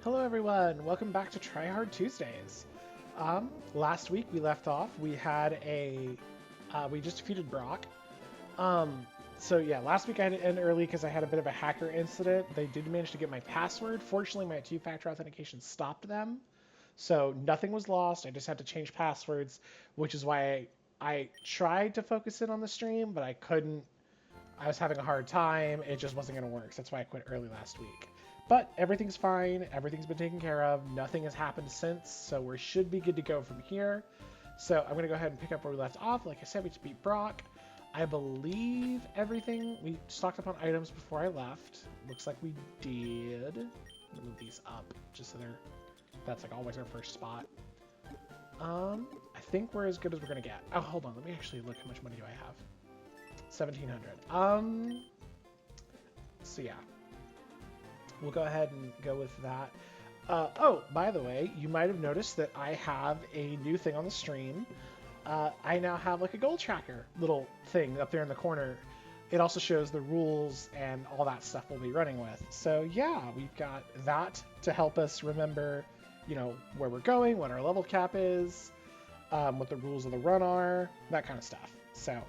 Hello everyone, welcome back to Try Hard Tuesdays. Last week we left off, we had we just defeated Brock. So yeah, last week I had to end early because I had a bit of a hacker incident. They did manage to get my password. Fortunately, my two-factor authentication stopped them. So nothing was lost, I just had to change passwords, which is why I tried to focus in on the stream, but I couldn't. I was having a hard time. It just wasn't going to work. So that's why I quit early last week. But everything's fine. Everything's been taken care of. Nothing has happened since. So we should be good to go from here. So I'm going to go ahead and pick up where we left off. Like I said, we just beat Brock. I believe everything. We stocked up on items before I left. Looks like we did. Let me move these up just so they're. That's like always our first spot. I think we're as good as we're going to get. Oh, hold on. Let me actually look how much money do I have. 1,700. So yeah, we'll go ahead and go with that. Oh, by the way, you might have noticed that I have a new thing on the stream. I now have like a goal tracker little thing up there in the corner. It also shows the rules and all that stuff we'll be running with. So yeah, we've got that to help us remember, where we're going, what our level cap is, what the rules of the run are, that kind of stuff. So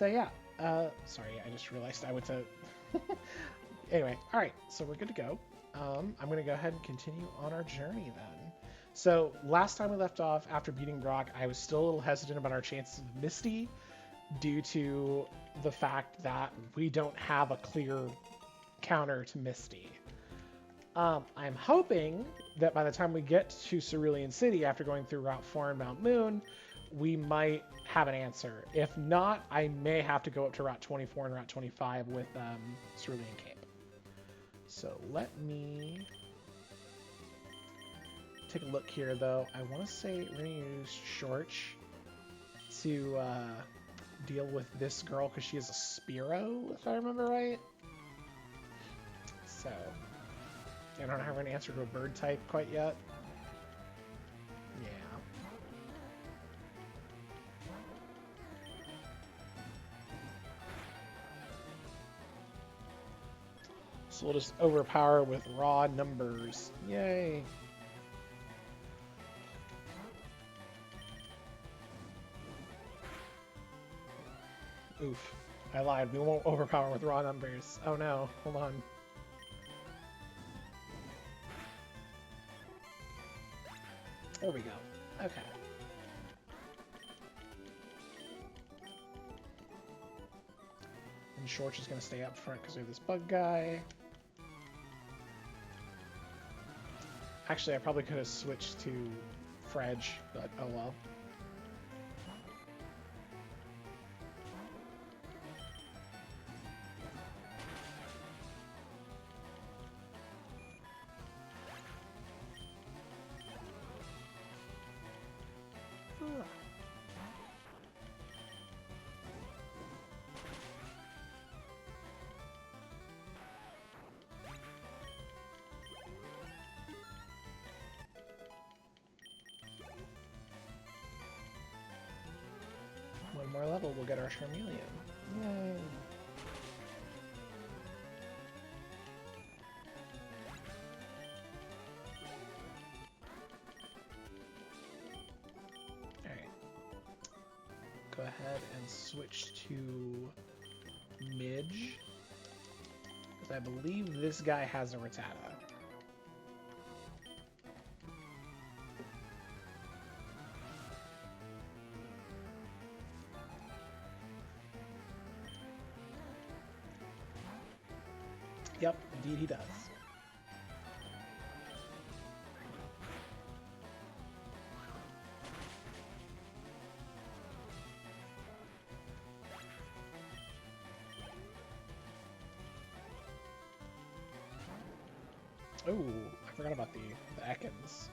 yeah, sorry, I just realized I went to. Anyway, all right, so we're good to go. I'm going to go ahead and continue on our journey then. So last time we left off, after beating Brock, I was still a little hesitant about our chances of Misty due to the fact that we don't have a clear counter to Misty. I'm hoping that by the time we get to Cerulean City, after going through Route 4 and Mount Moon, we might have an answer. If not, I may have to go up to Route 24 and Route 25 with Cerulean Cape. So let me take a look here, though. I want to say we're going to use Shorch to deal with this girl because she is a Spearow, if I remember right. So I don't know how we're going to answer to a bird type quite yet. Yeah. So we'll just overpower with raw numbers. Yay. Oof. I lied. We won't overpower with raw numbers. Oh no. Hold on. There we go. Okay. And Shorch is going to stay up front because we have this bug guy. Actually, I probably could have switched to Fredge, but oh well. One more level, we'll get our Charmeleon. Yay! Alright. Go ahead and switch to Midge. Because I believe this guy has a Rattata. Yep, indeed he does. Oh, I forgot about the Ekans.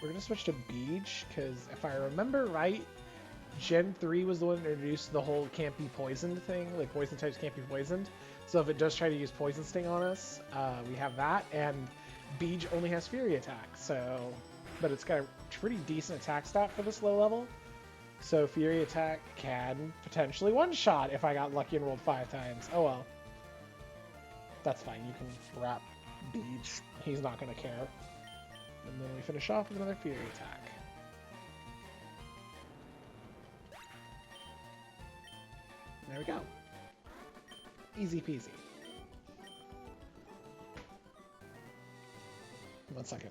We're gonna switch to Beach, because if I remember right, Gen 3 was the one that introduced the whole can't be poisoned thing, like poison types can't be poisoned. So if it does try to use Poison Sting on us, we have that, and Beach only has Fury attack, so... But it's got a pretty decent attack stat for this low level. So Fury Attack can potentially one-shot if I got lucky and rolled 5 times. Oh well. That's fine. You can wrap Beach. He's not going to care. And then we finish off with another Fury Attack. There we go. Easy peasy. 1 second.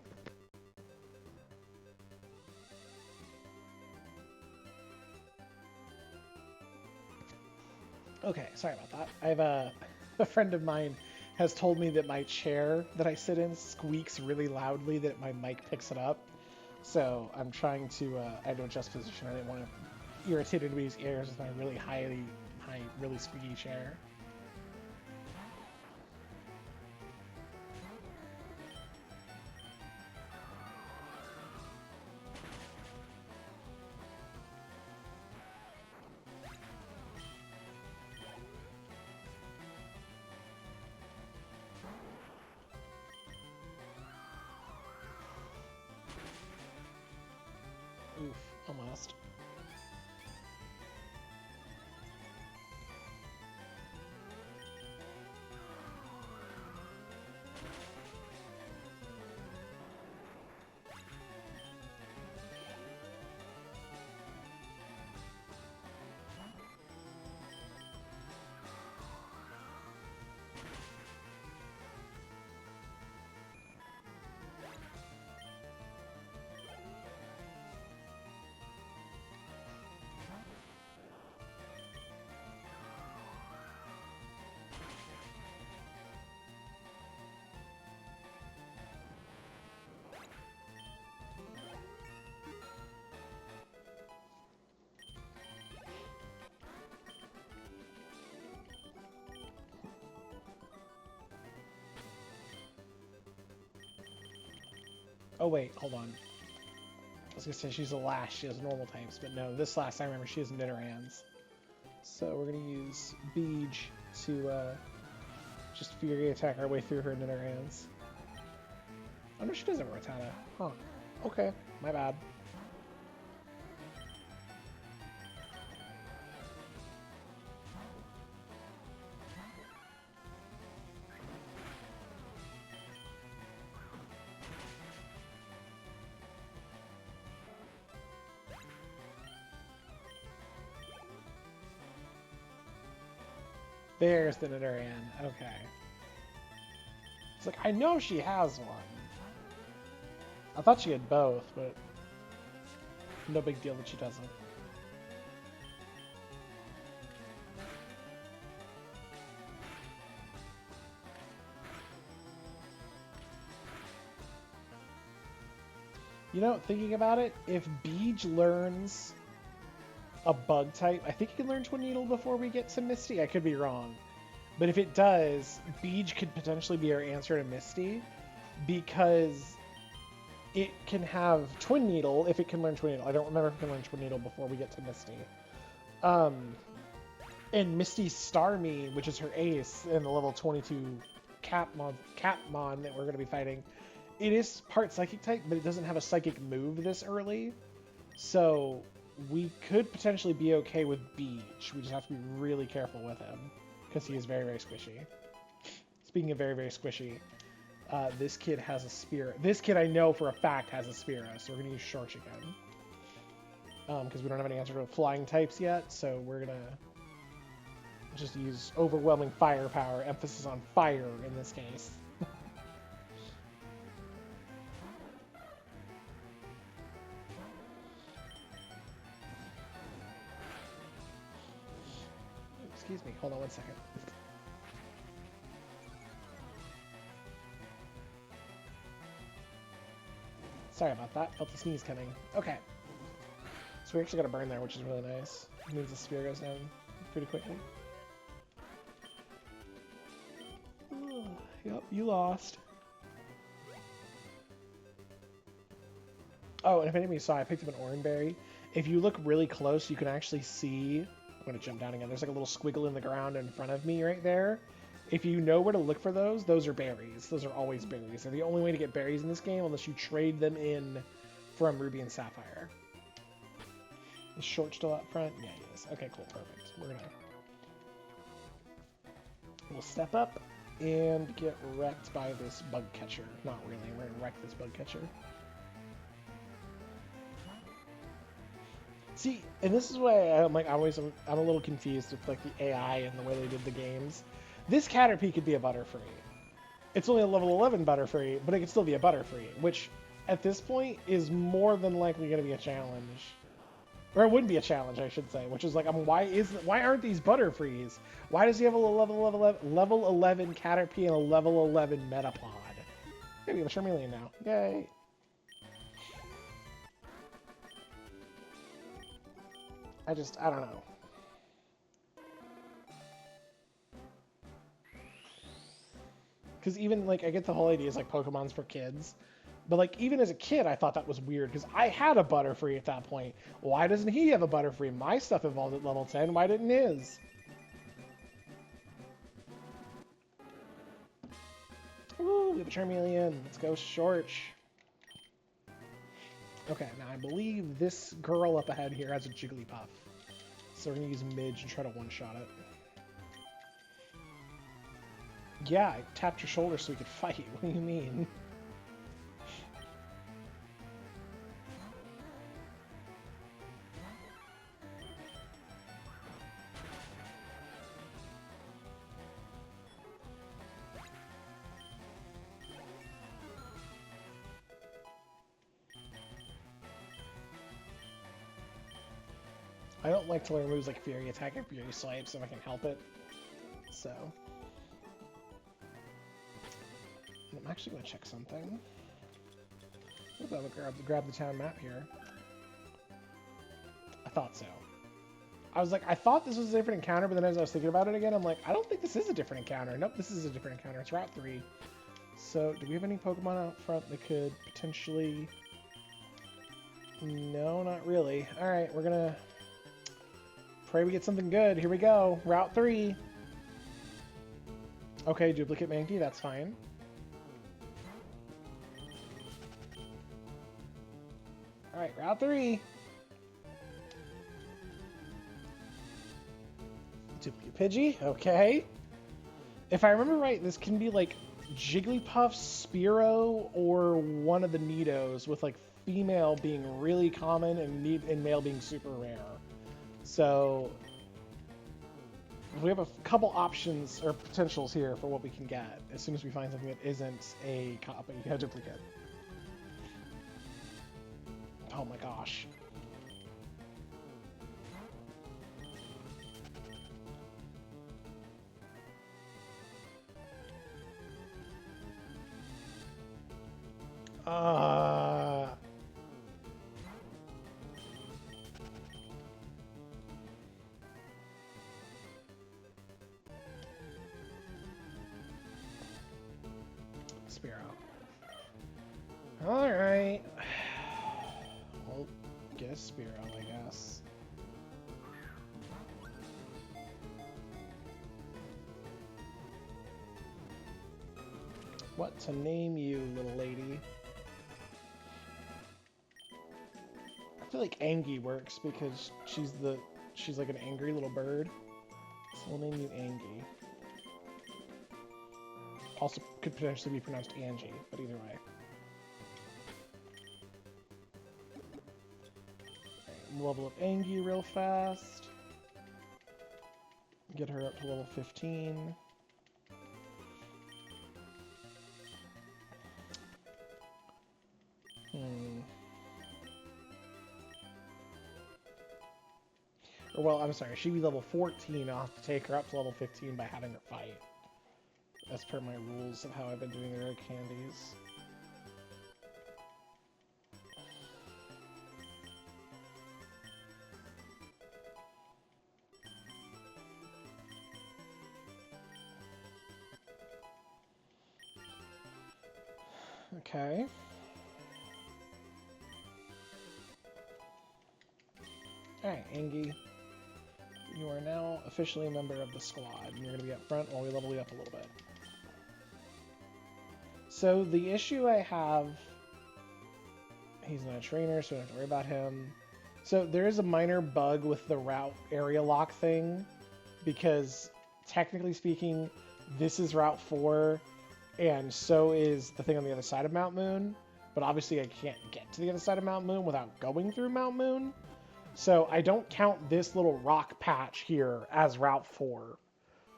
Okay, sorry about that. I have a friend of mine has told me that my chair that I sit in squeaks really loudly, that my mic picks it up. So I'm trying to, I had to adjust position. I didn't want to irritate anybody's ears with my really really squeaky chair. Oof, almost. Oh wait, hold on. I was gonna say she's a lash, she has normal types, but no, this last I remember she has Nidorans. So we're gonna use Beej to just Fury Attack our way through her Nidorans. Oh no, she doesn't have Rattata. Huh. Okay, my bad. There's the Nidoran. Okay. It's like, I know she has one. I thought she had both, but no big deal that she doesn't. You know, thinking about it, if Beej learns a bug type, I think he can learn Twin Needle before we get to Misty. I could be wrong. But if it does, Beej could potentially be our answer to Misty, because it can have Twin Needle if it can learn Twin Needle. I don't remember if it can learn Twin Needle before we get to Misty. And Misty's Starmie, which is her ace in the level 22 Capmon that we're going to be fighting, it is part Psychic type, but it doesn't have a Psychic move this early. So we could potentially be okay with Beej. We just have to be really careful with him, because he is very, very squishy. Speaking of very, very squishy, this kid has a Spear. This kid I know for a fact has a Spearow, so we're going to use Shorch again. Because we don't have any answer to flying types yet, so we're going to just use overwhelming firepower, emphasis on fire in this case. Excuse me, hold on 1 second. Sorry about that. Felt the sneeze coming. Okay. So we actually got a burn there, which is really nice. It means the spear goes down pretty quickly. Yep, you lost. Oh, and if anybody saw, I picked up an Oranberry. If you look really close, you can actually see... I'm going to jump down again. There's like a little squiggle in the ground in front of me right there. If you know where to look for those are berries. Those are always berries. They're the only way to get berries in this game unless you trade them in from Ruby and Sapphire. Is Short still out front? Yeah, he is. Okay, cool, perfect. We'll step up and get wrecked by this bug catcher. Not really, we're gonna wreck this bug catcher. See, and this is why I'm a little confused with like the AI and the way they did the games. This Caterpie could be a Butterfree. It's only a level 11 Butterfree, but it could still be a Butterfree, which at this point is more than likely going to be a challenge. Or it wouldn't be a challenge, I should say, which is like, why aren't these Butterfrees? Why does he have a level 11 Caterpie and a level 11 Metapod? Maybe I'm a Charmeleon now. Yay. I don't know. Because even, like, I get the whole idea is, like, Pokemon's for kids. But, like, even as a kid, I thought that was weird, because I had a Butterfree at that point. Why doesn't he have a Butterfree? My stuff evolved at level 10. Why didn't his? Ooh, we have a Charmeleon. Let's go Short. Okay, now I believe this girl up ahead here has a Jigglypuff. So we're going to use Midge and try to one-shot it. Yeah, I tapped your shoulder so we could fight. What do you mean? I don't like to learn moves like Fury Attack and Fury Swipes if I can help it. So... I'm actually going to check something. I'm going to grab the town map here. I thought so. I was like, I thought this was a different encounter, but then as I was thinking about it again, I'm like, I don't think this is a different encounter. Nope, this is a different encounter. It's Route 3. So, do we have any Pokemon out front that could potentially... No, not really. Alright, we're going to... Pray we get something good. Here we go. Route 3. Okay, duplicate Mankey, that's fine. Alright, Route 3. Duplicate Pidgey, okay. If I remember right, this can be like Jigglypuff, Spearow, or one of the Nidos, with like female being really common and male being super rare. So we have a couple options or potentials here for what we can get as soon as we find something that isn't a copy, a duplicate. Oh my gosh. Spearow. Alright. We'll get a Spearow, I guess. What to name you, little lady? I feel like Angie works because she's like an angry little bird. So we'll name you Angie. Also could potentially be pronounced Angie, but either way. Right, level up Angie real fast. Get her up to level 15. Or, well, I'm sorry, she'd be level 14. I'll have to take her up to level 15 by having her fight. As per my rules of how I've been doing the rare candies. Okay. Alright, Angie. You are now officially a member of the squad. You're going to be up front while we level you up a little bit. So the issue I have... He's not a trainer, so I don't have to worry about him. So there is a minor bug with the route area lock thing, because technically speaking, this is Route 4, and so is the thing on the other side of Mount Moon. But obviously I can't get to the other side of Mount Moon without going through Mount Moon. So I don't count this little rock patch here as Route 4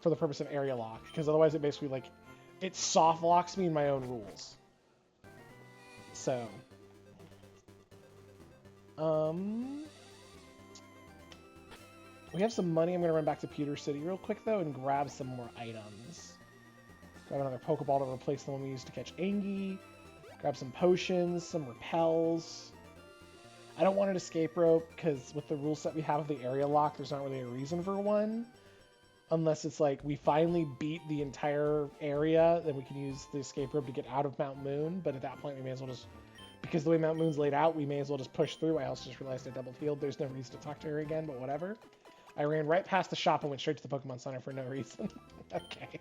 for the purpose of area lock, because otherwise it basically, like, it soft locks me in my own rules. So, we have some money. I'm going to run back to Pewter City real quick, though, and grab some more items. Grab another Pokeball to replace the one we used to catch Angie. Grab some potions, some repels. I don't want an escape rope, because with the rule set we have of the area lock, there's not really a reason for one. Unless it's like, we finally beat the entire area, then we can use the escape rope to get out of Mount Moon. But at that point, we may as well just... Because the way Mount Moon's laid out, we may as well just push through. I also just realized I double field. There's no reason to talk to her again, but whatever. I ran right past the shop and went straight to the Pokemon Center for no reason. Okay.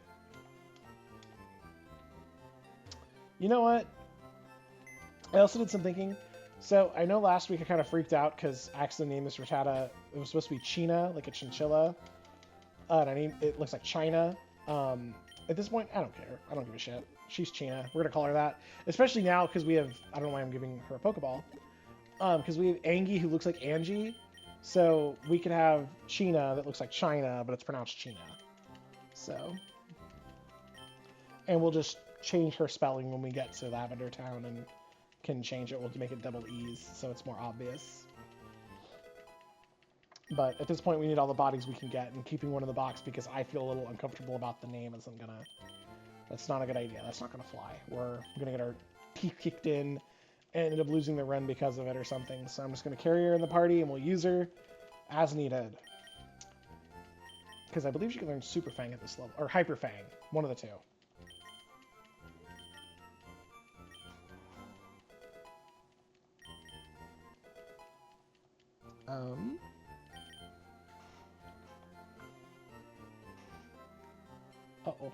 You know what? I also did some thinking. So, I know last week I kind of freaked out because I accidentally named this Rattata. It was supposed to be China, like a chinchilla. And it looks like China. At this point, I don't care. I don't give a shit. She's China. We're going to call her that. Especially now because we have... I don't know why I'm giving her a Pokeball. Because we have Angie who looks like Angie. So we could have China that looks like China, but it's pronounced China. So... And we'll just change her spelling when we get to Lavender Town and can change it. We'll make it double E's so it's more obvious. But at this point, we need all the bodies we can get, and keeping one in the box because I feel a little uncomfortable about the name isn't gonna... That's not a good idea. That's not gonna fly. We're gonna get our teeth kicked in and end up losing the run because of it or something. So I'm just gonna carry her in the party, and we'll use her as needed. Because I believe she can learn Super Fang at this level. Or Hyper Fang. One of the two. Uh-oh.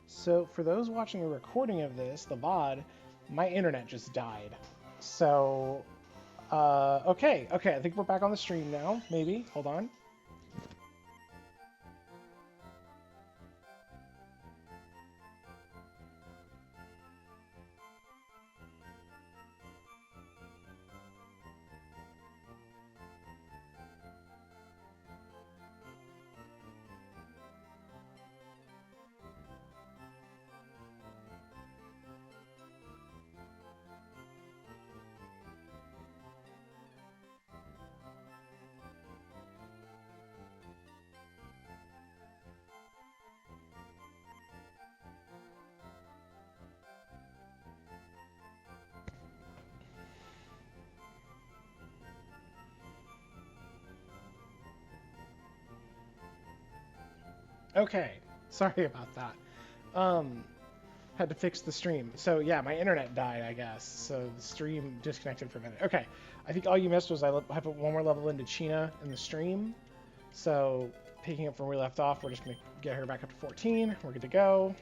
So for those watching a recording of this, the VOD, my internet just died. So, okay, I think we're back on the stream now, maybe. Hold on. Okay, sorry about that. Had to fix the stream. So yeah, my internet died, I guess. So the stream disconnected for a minute. Okay, I think all you missed was I put one more level into China in the stream. So picking up from where we left off, we're just gonna get her back up to 14. We're good to go.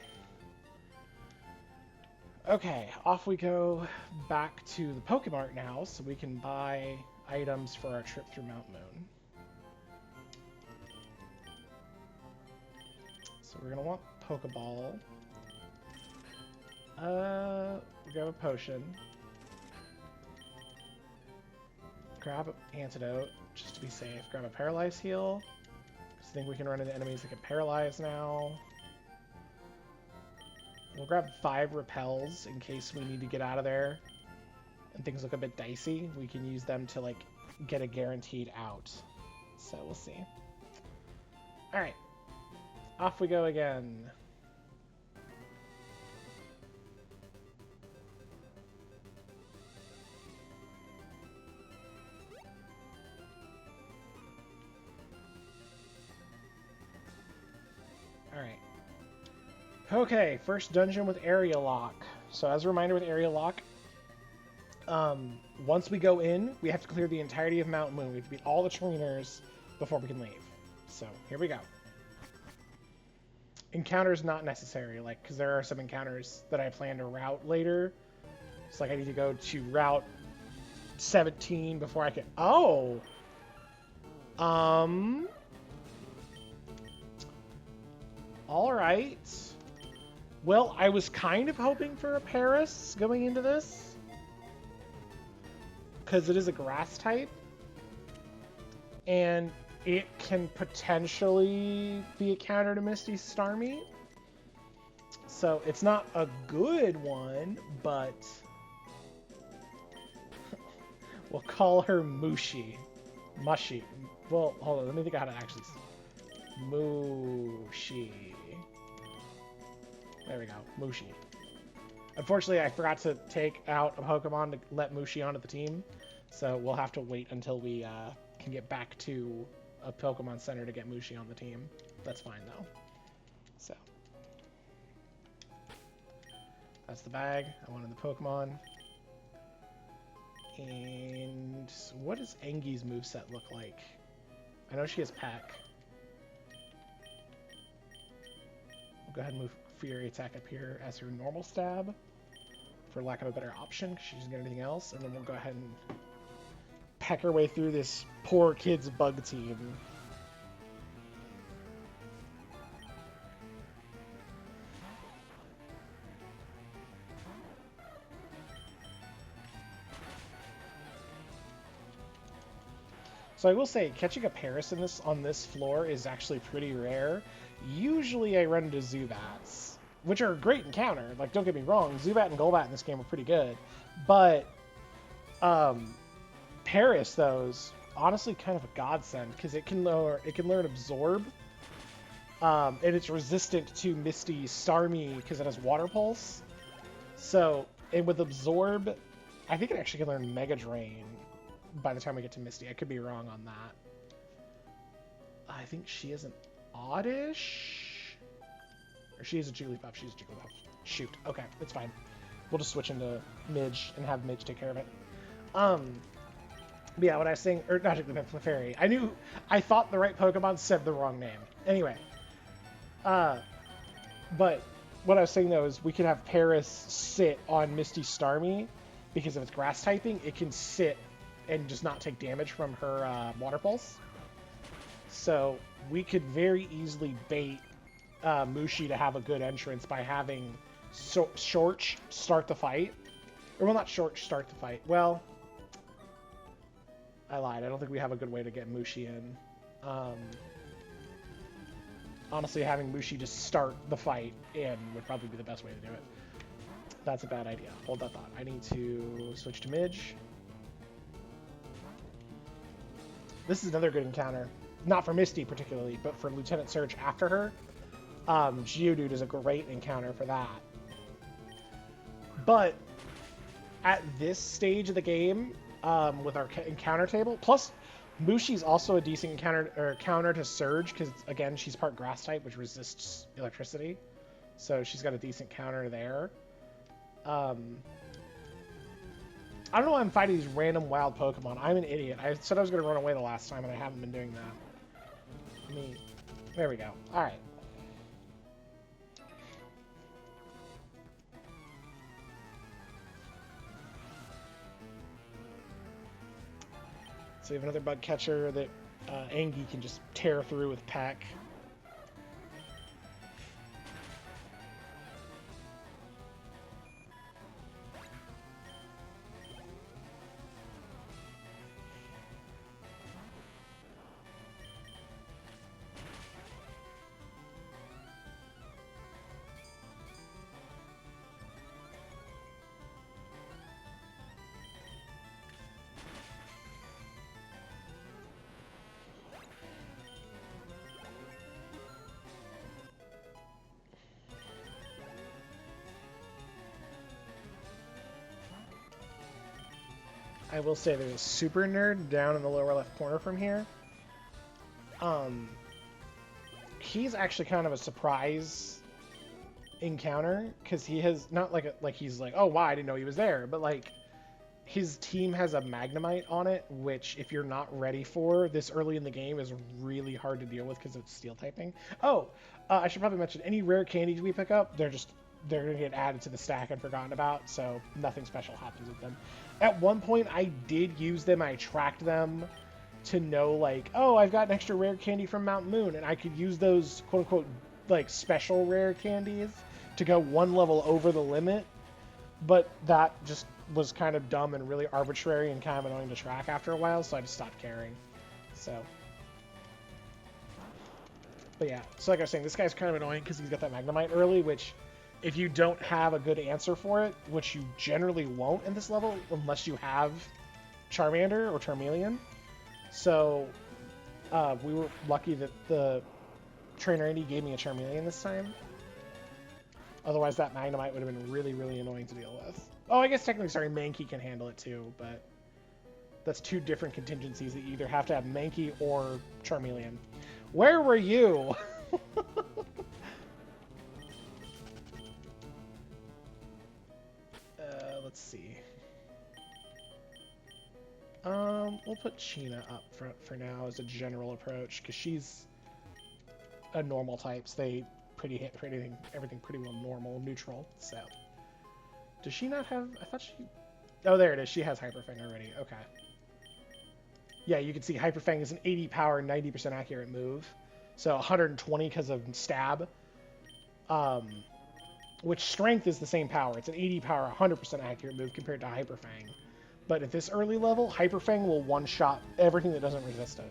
Okay, off we go back to the Pokemart now, so we can buy items for our trip through Mount Moon. So we're gonna want Pokeball. We grab a potion. Grab an antidote, just to be safe. Grab a Paralyze Heal. I think we can run into enemies that get paralyzed now. We'll grab 5 repels in case we need to get out of there and things look a bit dicey. We can use them to, like, get a guaranteed out. So we'll see. Alright. Off we go again. Alright. Okay, first dungeon with area lock. So as a reminder with area lock, once we go in, we have to clear the entirety of Mount Moon. We have to beat all the trainers before we can leave. So here we go. Encounters not necessary, like, because there are some encounters that I plan to route later. It's like I need to go to Route 17 before I can... Oh! Alright. Well, I was kind of hoping for a Paris going into this. Because it is a grass type. And it can potentially be a counter to Misty Starmie. So it's not a good one, but we'll call her Mushy. Mushy. Well, hold on, let me think of how to actually... Mushy. There we go. Mushy. Unfortunately, I forgot to take out a Pokemon to let Mushy onto the team. So we'll have to wait until we can get back to a Pokemon Center to get Mushy on the team. That's fine, though. So. That's the bag. I wanted the Pokemon. And what does Engi's moveset look like? I know she has Peck. We'll go ahead and move Fury Attack up here as her normal stab, for lack of a better option, because she doesn't get anything else. And then we'll go ahead and peck our way through this poor kid's bug team. So I will say, catching a Paris in on this floor is actually pretty rare. Usually I run into Zubats, which are a great encounter. Like, don't get me wrong, Zubat and Golbat in this game are pretty good. But Paris, though, is honestly kind of a godsend, because it can learn Absorb. And it's resistant to Misty Starmie because it has Water Pulse. So, and with Absorb, I think it actually can learn Mega Drain by the time we get to Misty. I could be wrong on that. I think she is an Oddish? Or she is a Jigglypuff. She's a Jigglypuff. Shoot. Okay, it's fine. We'll just switch into Midge and have Midge take care of it. But yeah, what I was saying, or not Jigglypuff, Fairy. I thought the right Pokemon said the wrong name. Anyway. But what I was saying, though, is we could have Paris sit on Misty Starmie, because of its grass typing. It can sit and just not take damage from her Water Pulse. So we could very easily bait Mushy to have a good entrance by having Shorch start the fight. Or, well, not Shorch start the fight. Well, I lied. I don't think we have a good way to get Mushy in. Honestly, having Mushy just start the fight in would probably be the best way to do it. That's a bad idea. Hold that thought. I need to switch to Midge. This is another good encounter. Not for Misty particularly, but for Lieutenant Surge after her. Geodude is a great encounter for that. But at this stage of the game, with our encounter table, plus Mushi's also a decent counter to Surge, because again, she's part grass type, which resists electricity. So she's got a decent counter there. I don't know why I'm fighting these random wild Pokemon. I'm an idiot. I said I was going to run away the last time, and I haven't been doing that. There we go. Alright. So we have another bug catcher that Engi can just tear through with Peck. I will say there's a super nerd down in the lower left corner from here. He's actually kind of a surprise encounter because he has not like he's like, oh wow, I didn't know he was there, but like his team has a Magnemite on it, which if you're not ready for this early in the game is really hard to deal with because it's steel typing. Oh, I should probably mention any rare candies we pick up, they're gonna get added to the stack and forgotten about, so nothing special happens with them. At one point, I did use them. I tracked them to know like, oh, I've got an extra rare candy from Mount Moon, and I could use those quote unquote like special rare candies to go one level over the limit, but that just was kind of dumb and really arbitrary and kind of annoying to track after a while, so I just stopped caring. So, but yeah, so like I was saying, this guy's kind of annoying because he's got that Magnemite early, which if you don't have a good answer for it, which you generally won't in this level unless you have Charmander or Charmeleon. So we were lucky that the trainer Andy gave me a Charmeleon this time. Otherwise, that Magnemite would have been really, really annoying to deal with. Oh, I guess technically, sorry, Mankey can handle it too, but that's two different contingencies that you either have to have Mankey or Charmeleon. Where were you? Let's see. We'll put Cheena up front for now as a general approach, because she's a normal type, so they everything pretty well normal, neutral, so. Does she not have, I thought she, oh there it is, she has Hyper Fang already, okay. Yeah, you can see Hyper Fang is an 80 power, 90% accurate move, so 120 because of stab, which strength is the same power, it's an 80 power, 100% accurate move compared to Hyper Fang. But at this early level, Hyper Fang will one-shot everything that doesn't resist it.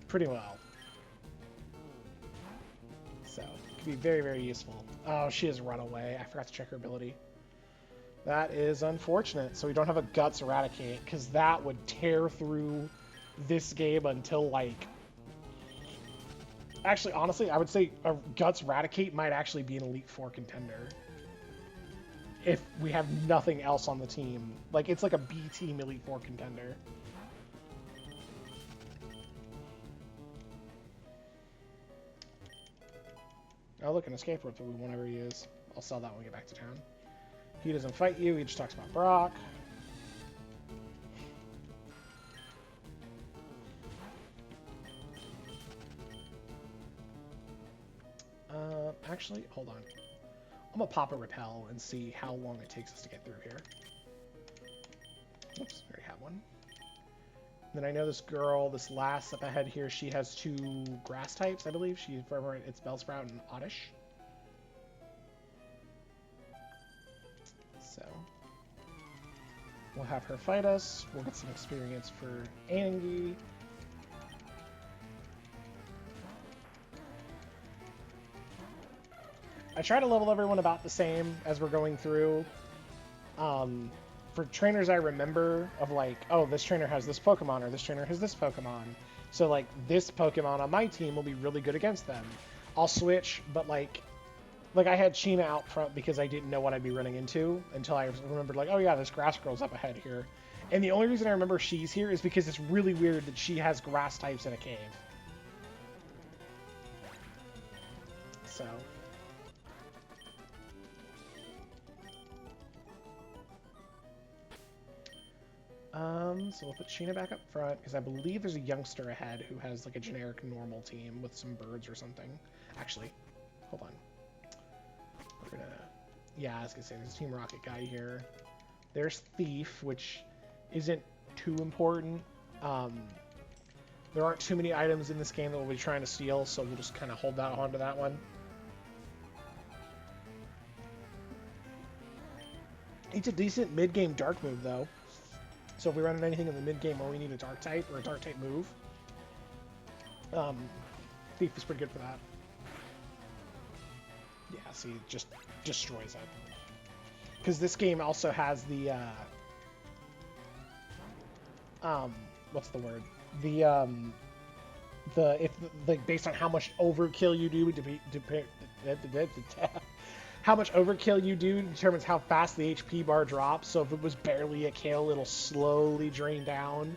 Pretty well. So, it can be very, very useful. Oh, she has run away. I forgot to check her ability. That is unfortunate. So we don't have a Guts Eradicate, because that would tear through this game until, like... Actually, honestly, I would say a Guts Eradicate might actually be an Elite Four contender. If we have nothing else on the team. Like, it's like a B team Elite Four contender. Oh, look, an escape rope that we won't ever use. I'll sell that when we get back to town. He doesn't fight you, he just talks about Brock. Actually, hold on. I'm gonna pop a repel and see how long it takes us to get through here. Oops, I already have one. Then I know this girl, this lass up ahead here, she has two grass types, I believe. It's Bellsprout and Oddish. So, we'll have her fight us. We'll get some experience for Angie. I try to level everyone about the same as we're going through. For trainers I remember of like, oh, this trainer has this Pokemon or this trainer has this Pokemon. So like this Pokemon on my team will be really good against them. I'll switch, but like I had Cheena out front because I didn't know what I'd be running into until I remembered like, oh yeah, this Grass Girl's up ahead here. And the only reason I remember she's here is because it's really weird that she has grass types in a cave. So... so we'll put Cheena back up front, because I believe there's a youngster ahead who has, like, a generic normal team with some birds or something. Actually, hold on. We're gonna... Yeah, I was gonna say, there's a Team Rocket guy here. There's Thief, which isn't too important. There aren't too many items in this game that we'll be trying to steal, so we'll just kind of hold that onto that one. It's a decent mid-game dark move, though. So if we run into anything in the mid-game where we need a dark type or a dark type move, Thief is pretty good for that. Yeah, see, it just destroys it. Because this game also has the, what's the word? Based on how much overkill you do, how much overkill you do determines how fast the HP bar drops. So if it was barely a kill, it'll slowly drain down.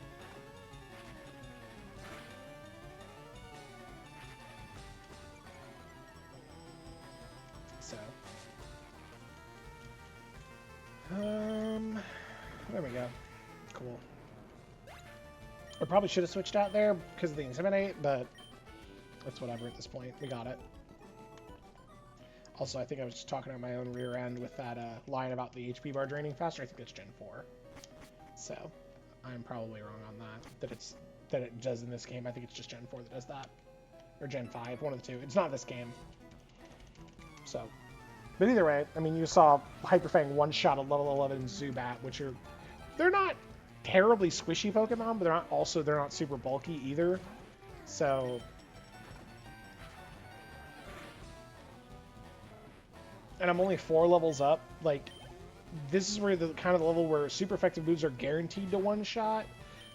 So, there we go. Cool. I probably should have switched out there because of the Intimidate, but that's whatever at this point. We got it. Also, I think I was just talking on my own rear end with that line about the HP bar draining faster. I think that's Gen 4. So, I'm probably wrong on that. That it does in this game. I think it's just Gen 4 that does that. Or Gen 5, one of the two. It's not this game. So, but either way, I mean, you saw Hyperfang one-shot a level 11 Zubat, which they're not terribly squishy Pokemon, but they're not super bulky either. So, and I'm only 4 levels up. Like, this is where the kind of the level where super effective moves are guaranteed to one-shot.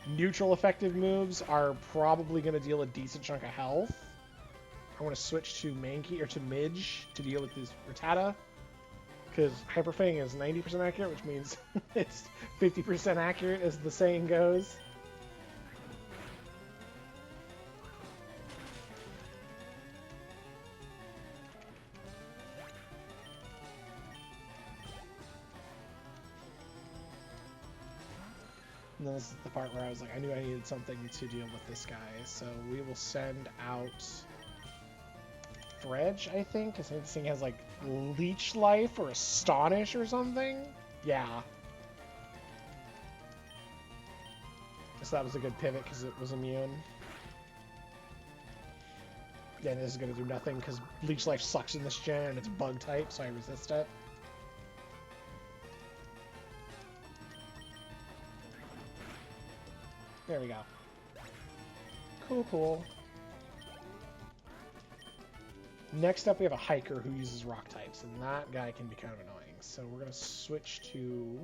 Neutral effective moves are probably going to deal a decent chunk of health. I want to switch to Mankey or to Midge to deal with this Rattata, because Hyperfang is 90% accurate, which means it's 50% accurate, as the saying goes. And then this is the part where I was like, I knew I needed something to deal with this guy, so we will send out Dredge, I think, because this thing has like Leech Life or Astonish or something. Yeah. So that was a good pivot because it was immune. Yeah, this is going to do nothing because Leech Life sucks in this gen and it's bug type, so I resist it. There we go. Cool, cool. Next up, we have a Hiker who uses rock types, and that guy can be kind of annoying. So we're going to switch to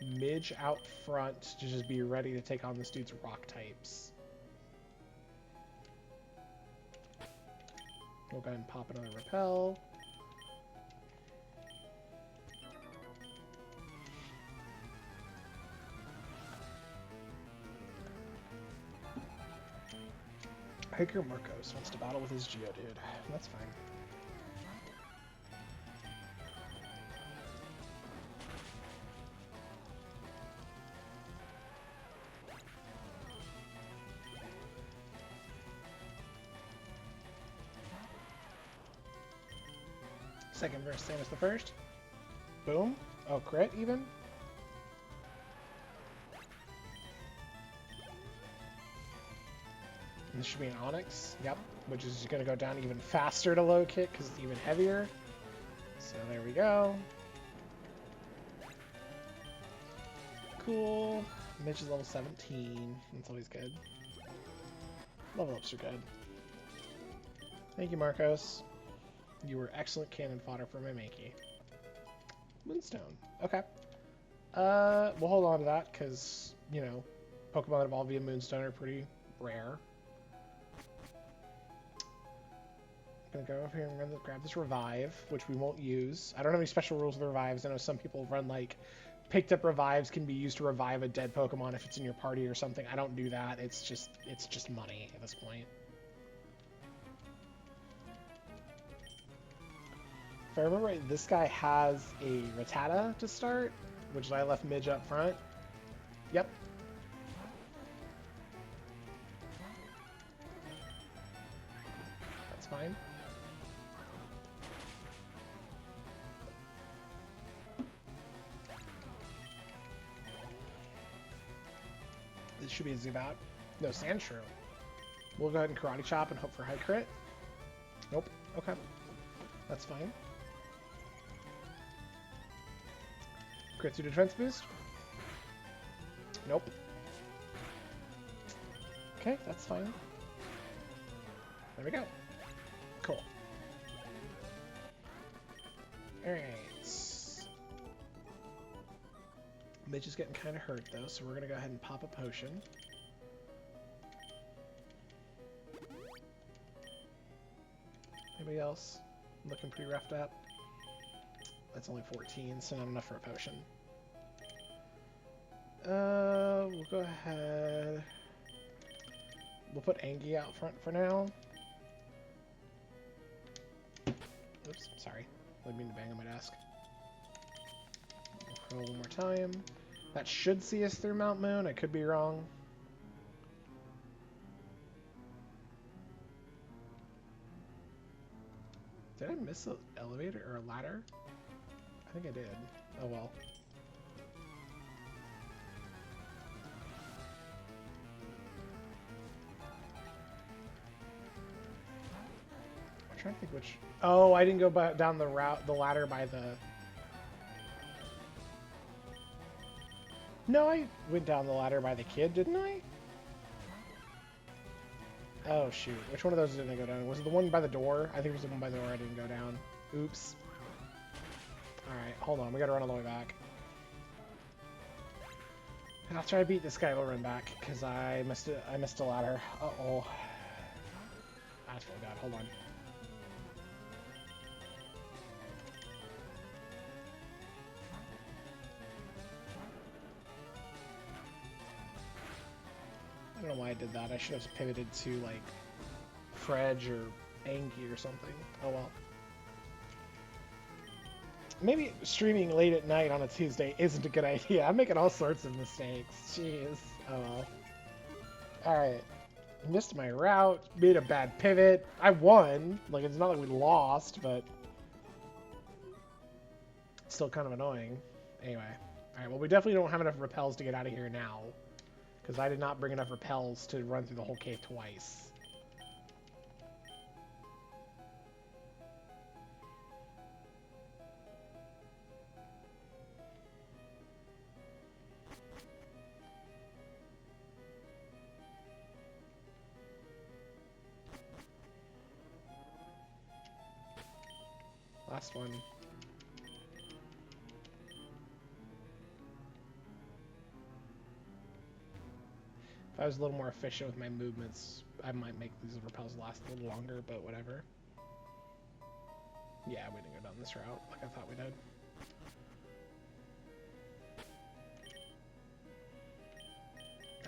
Midge out front to just be ready to take on this dude's rock types. We'll go ahead and pop another Repel. Hiker Marcos wants to battle with his Geodude. That's fine. Second verse, same as the first. Boom. Oh, crit even? And this should be an Onyx. Yep. Which is going to go down even faster to low kick because it's even heavier. So there we go. Cool. Mitch is level 17. That's always good. Level ups are good. Thank you, Marcos. You were excellent cannon fodder for my Mankey. Moonstone. Okay. We'll hold on to that because, you know, Pokemon that evolve via Moonstone are pretty rare. I'm gonna go over here and grab this Revive, which we won't use. I don't have any special rules with Revives. I know some people run, like, picked up Revives can be used to revive a dead Pokemon if it's in your party or something. I don't do that. It's just money at this point. If I remember right, this guy has a Rattata to start, which is why I left Midge up front. Yep. That's fine. This should be a Zubat. No, Sandshrew. We'll go ahead and Karate Chop and hope for high crit. Nope. Okay. That's fine. Crit 2 defense boost. Nope. Okay, that's fine. There we go. Cool. Alright. Mitch is getting kind of hurt, though, so we're going to go ahead and pop a potion. Anybody else looking pretty roughed up? That's only 14, so not enough for a potion. We'll go ahead. We'll put Angie out front for now. Oops, sorry. I didn't mean to bang on my desk. We'll roll one more time. That should see us through Mount Moon. I could be wrong. Did I miss an elevator or a ladder? I think I did. Oh well. I'm trying to think which... Oh, I didn't go down the ladder by the... No, I went down the ladder by the kid, didn't I? Oh, shoot. Which one of those didn't I go down? Was it the one by the door? I think it was the one by the door I didn't go down. Oops. Alright, hold on. We gotta run all the way back. I'll try to beat this guy over and back, because I missed a ladder. Uh-oh. That's really bad. Hold on. I don't know why I did that. I should have pivoted to, like, Fredge or Angie or something. Oh well. Maybe streaming late at night on a Tuesday isn't a good idea. I'm making all sorts of mistakes. Jeez. Oh well. Alright. Missed my route. Made a bad pivot. I won. Like, it's not like we lost, but... still kind of annoying. Anyway. Alright, well, we definitely don't have enough repels to get out of here now. Because I did not bring enough repels to run through the whole cave twice. Last one. If I was a little more efficient with my movements, I might make these repels last a little longer, but whatever. Yeah, we didn't go down this route like I thought we did.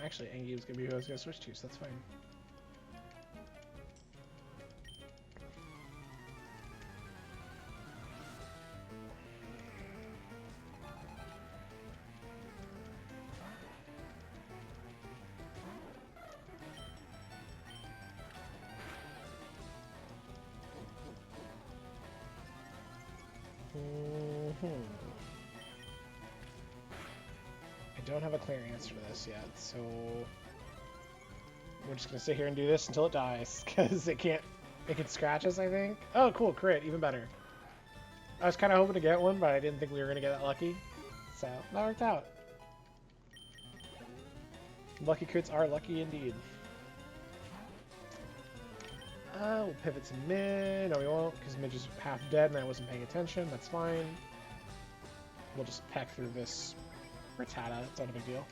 Actually, Angie was going to be who I was going to switch to, so that's fine. I don't have a clear answer to this yet, so we're just gonna sit here and do this until it dies, because it can scratch us, I think. Oh, cool, crit, even better. I was kind of hoping to get one, but I didn't think we were gonna get that lucky, so that worked out. Lucky crits are lucky indeed. We'll pivot to mid. No, we won't, because mid is half dead and I wasn't paying attention. That's fine. We'll just peck through this Rattata. It's not a big deal.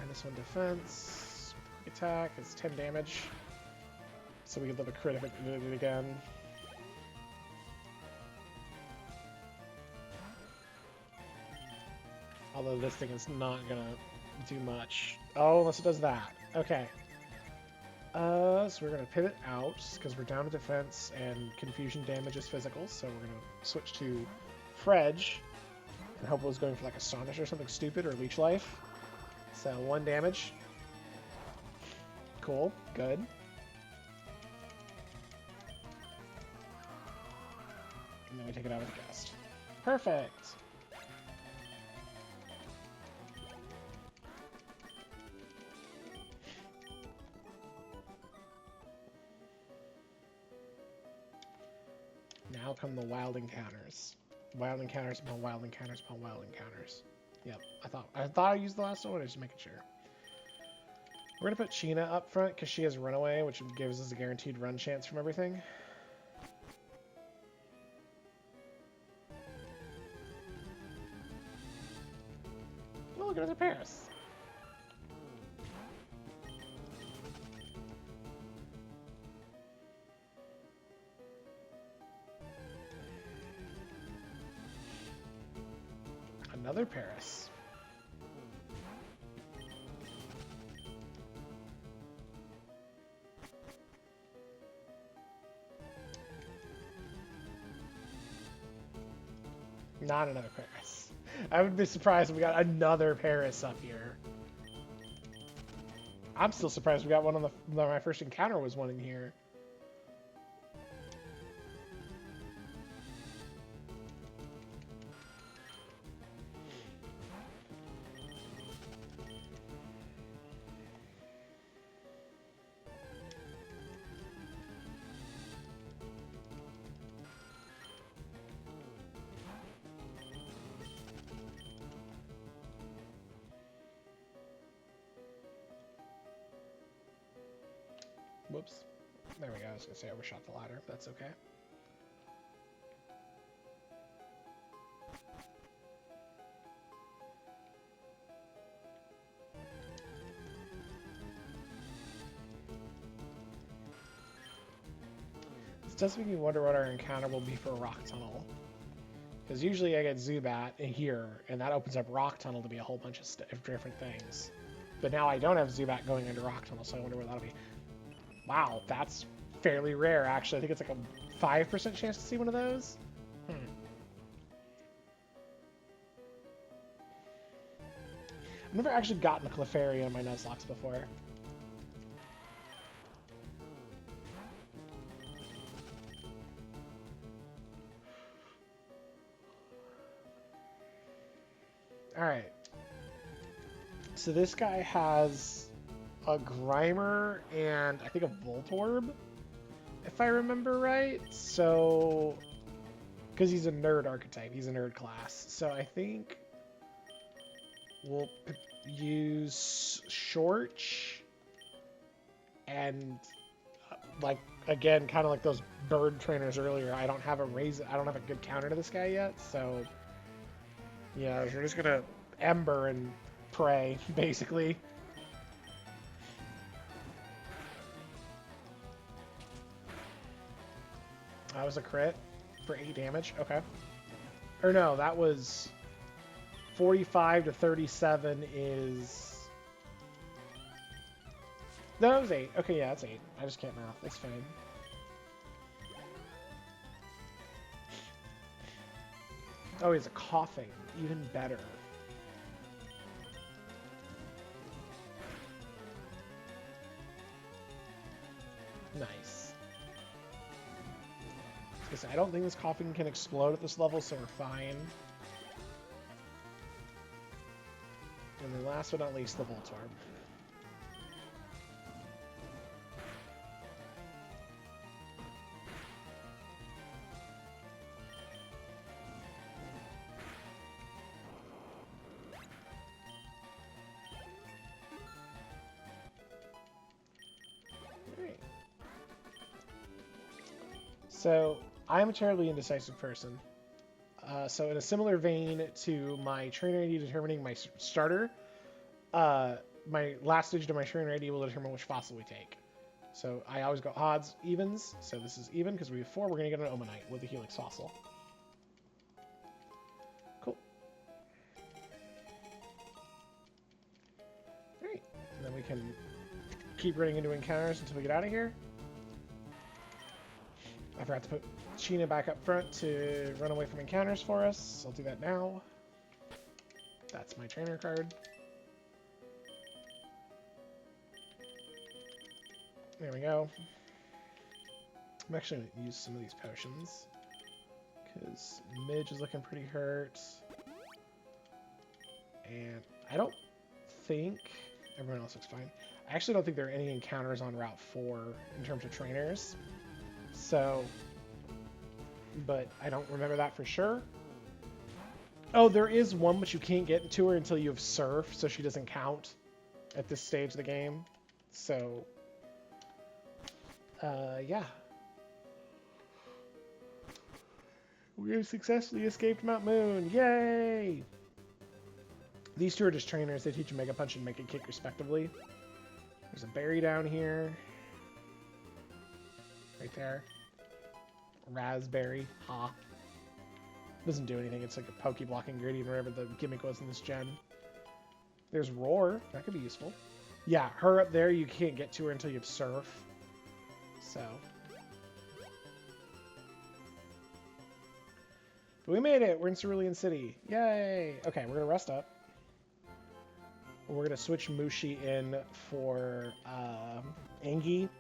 And this one defense. Quick attack. It's 10 damage. So we could live a crit if it did it again. Although this thing is not gonna do much. Oh, unless it does that. Okay. So we're going to pivot out, because we're down to defense, and confusion damage is physical, so we're going to switch to Fredge, and hope it was going for like Astonish or something stupid, or Leech Life. So 1 damage. Cool, good. And then we take it out with a Gust. Perfect! Now come the wild encounters. Wild encounters upon wild encounters upon wild encounters. Yep, I thought I used the last one, just making sure. We're gonna put Sheena up front because she has runaway, which gives us a guaranteed run chance from everything. Oh, look at other Paris. another Paris. Not another Paris. I would be surprised if we got another Paris up here. I'm still surprised we got one on my first encounter was one in here. Whoops. There we go. I was going to say I overshot the ladder. That's okay. This does make me wonder what our encounter will be for a rock tunnel. Because usually I get Zubat in here, and that opens up rock tunnel to be a whole bunch of different things. But now I don't have Zubat going into rock tunnel, so I wonder what that'll be. Wow, that's fairly rare, actually. I think it's like a 5% chance to see one of those. I've never actually gotten a Clefairy on my Nuzlocke before. Alright. So this guy has a Grimer and I think a Voltorb, if I remember right. So, because he's a nerd archetype, he's a nerd class. So I think we'll use Shorch and like again, kind of like those bird trainers earlier. I don't have a good counter to this guy yet, so yeah, we're just gonna Ember and pray basically. That was a crit for 8 damage. Okay. Or no, that was 45 to 37 is... No, that was 8. Okay, yeah, that's 8. I just can't math. That's fine. Oh, he's a coughing. Even better. Nice. I don't think this coughing can explode at this level, so we're fine. And then last but not least, the Voltorb. Alright. So, I'm a terribly indecisive person. So in a similar vein to my trainer ID determining my starter, my last digit of my trainer ID will determine which fossil we take. So I always go odds, evens. So this is even because we have 4. We're going to get an Omanite with the Helix fossil. Cool. Alright. And then we can keep running into encounters until we get out of here. I forgot to put Sheena back up front to run away from encounters for us. I'll do that now. That's my trainer card. There we go. I'm actually going to use some of these potions because Midge is looking pretty hurt. And I don't think... Everyone else looks fine. I actually don't think there are any encounters on Route 4 in terms of trainers. So, but I don't remember that for sure. Oh, there is one, but you can't get to her until you have Surf, so she doesn't count at this stage of the game. So, yeah. We have successfully escaped Mount Moon. Yay! These two are just trainers. They teach Mega Punch and Mega Kick respectively. There's a berry down here. Right there. Raspberry. Ha. Doesn't do anything. It's like a Pokeblock ingredient, whatever the gimmick was in this gen. There's Roar. That could be useful. Yeah, her up there, you can't get to her until you have Surf. So. But we made it. We're in Cerulean City. Yay! Okay, we're going to rest up. We're going to switch Mushi in for Angie.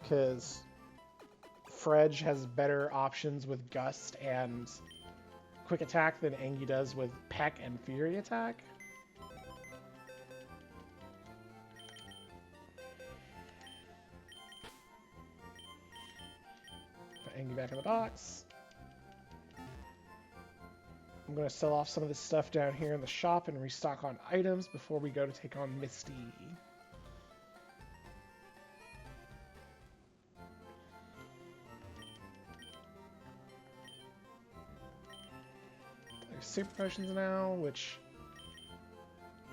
Because Fredge has better options with Gust and Quick Attack than Angie does with Peck and Fury Attack. Put Angie back in the box. I'm going to sell off some of this stuff down here in the shop and restock on items before we go to take on Misty. There's super potions now, which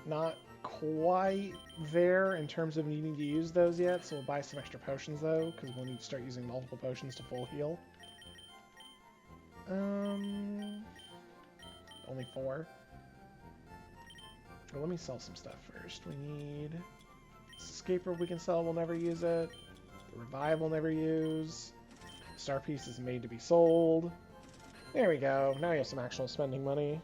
not quite there in terms of needing to use those yet, so we'll buy some extra potions though, because we'll need to start using multiple potions to full heal. Only 4. Well, let me sell some stuff first. We need Escape Rope we can sell, we'll never use it. The Revive we'll never use. Star Piece is made to be sold. There we go. Now we have some actual spending money.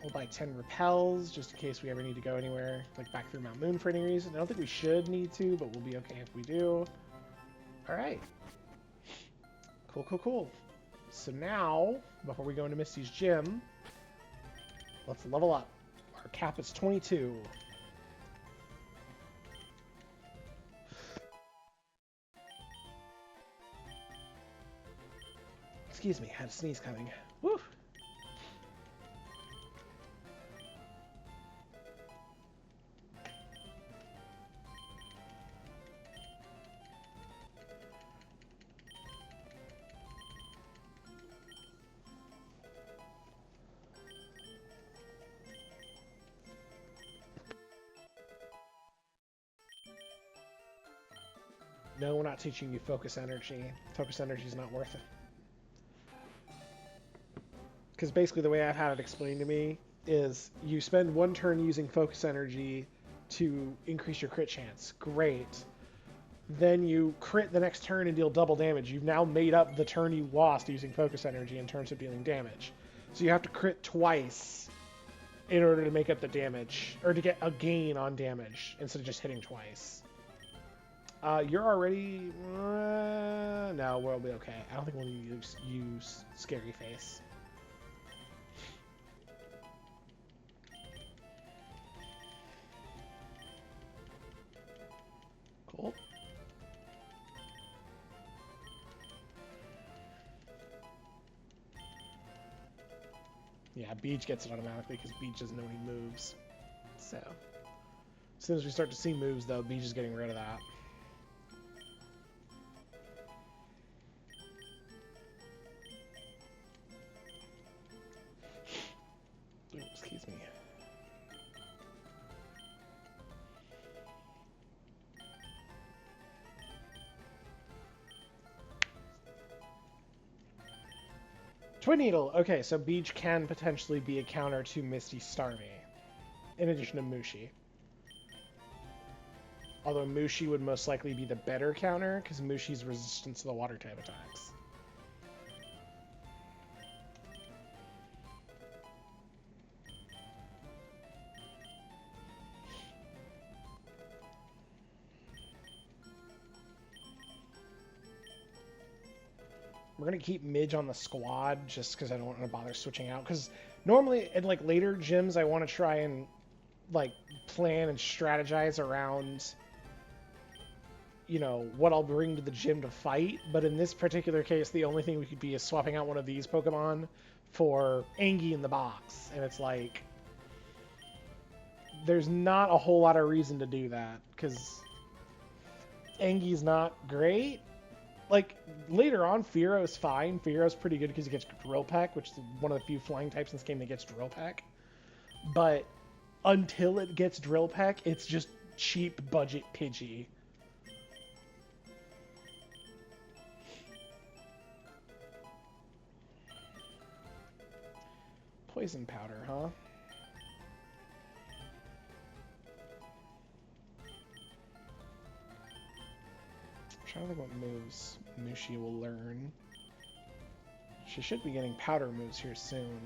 We'll buy 10 repels, just in case we ever need to go anywhere, like back through Mount Moon for any reason. I don't think we should need to, but we'll be okay if we do. Alright. Cool, cool, cool. So now, before we go into Misty's gym, let's level up. Our cap is 22. Excuse me, I had a sneeze coming. Woo! No, we're not teaching you focus energy. Focus energy is not worth it. Because basically the way I've had it explained to me is you spend 1 turn using focus energy to increase your crit chance. Great. Then you crit the next turn and deal double damage. You've now made up the turn you lost using focus energy in terms of dealing damage. So you have to crit twice in order to make up the damage, or to get a gain on damage instead of just hitting twice. You're already... no, we'll be okay. I don't think we'll use Scary Face. Cool. Yeah, Beach gets it automatically because Beach doesn't know any moves. So, as soon as we start to see moves, though, Beach is getting rid of that. Ooh, excuse me. Twin Needle. Okay, so Beach can potentially be a counter to Misty Starmie, in addition to Mushi. Although Mushi would most likely be the better counter, because Mushi's resistant to the water type attacks. We're going to keep Midge on the squad, just because I don't want to bother switching out. Because normally, in like later gyms, I want to try and like plan and strategize around, you know, what I'll bring to the gym to fight. But in this particular case, the only thing we could be is swapping out one of these Pokemon for Angie in the box. And it's like, there's not a whole lot of reason to do that, because Angie's not great. Like, later on, Fearo's fine. Fearo's pretty good because he gets Drill Peck, which is one of the few flying types in this game that gets Drill Peck. But until it gets Drill Peck, it's just cheap budget Pidgey. poison powder, huh? I'm trying to think what moves Mushi will learn. She should be getting powder moves here soon.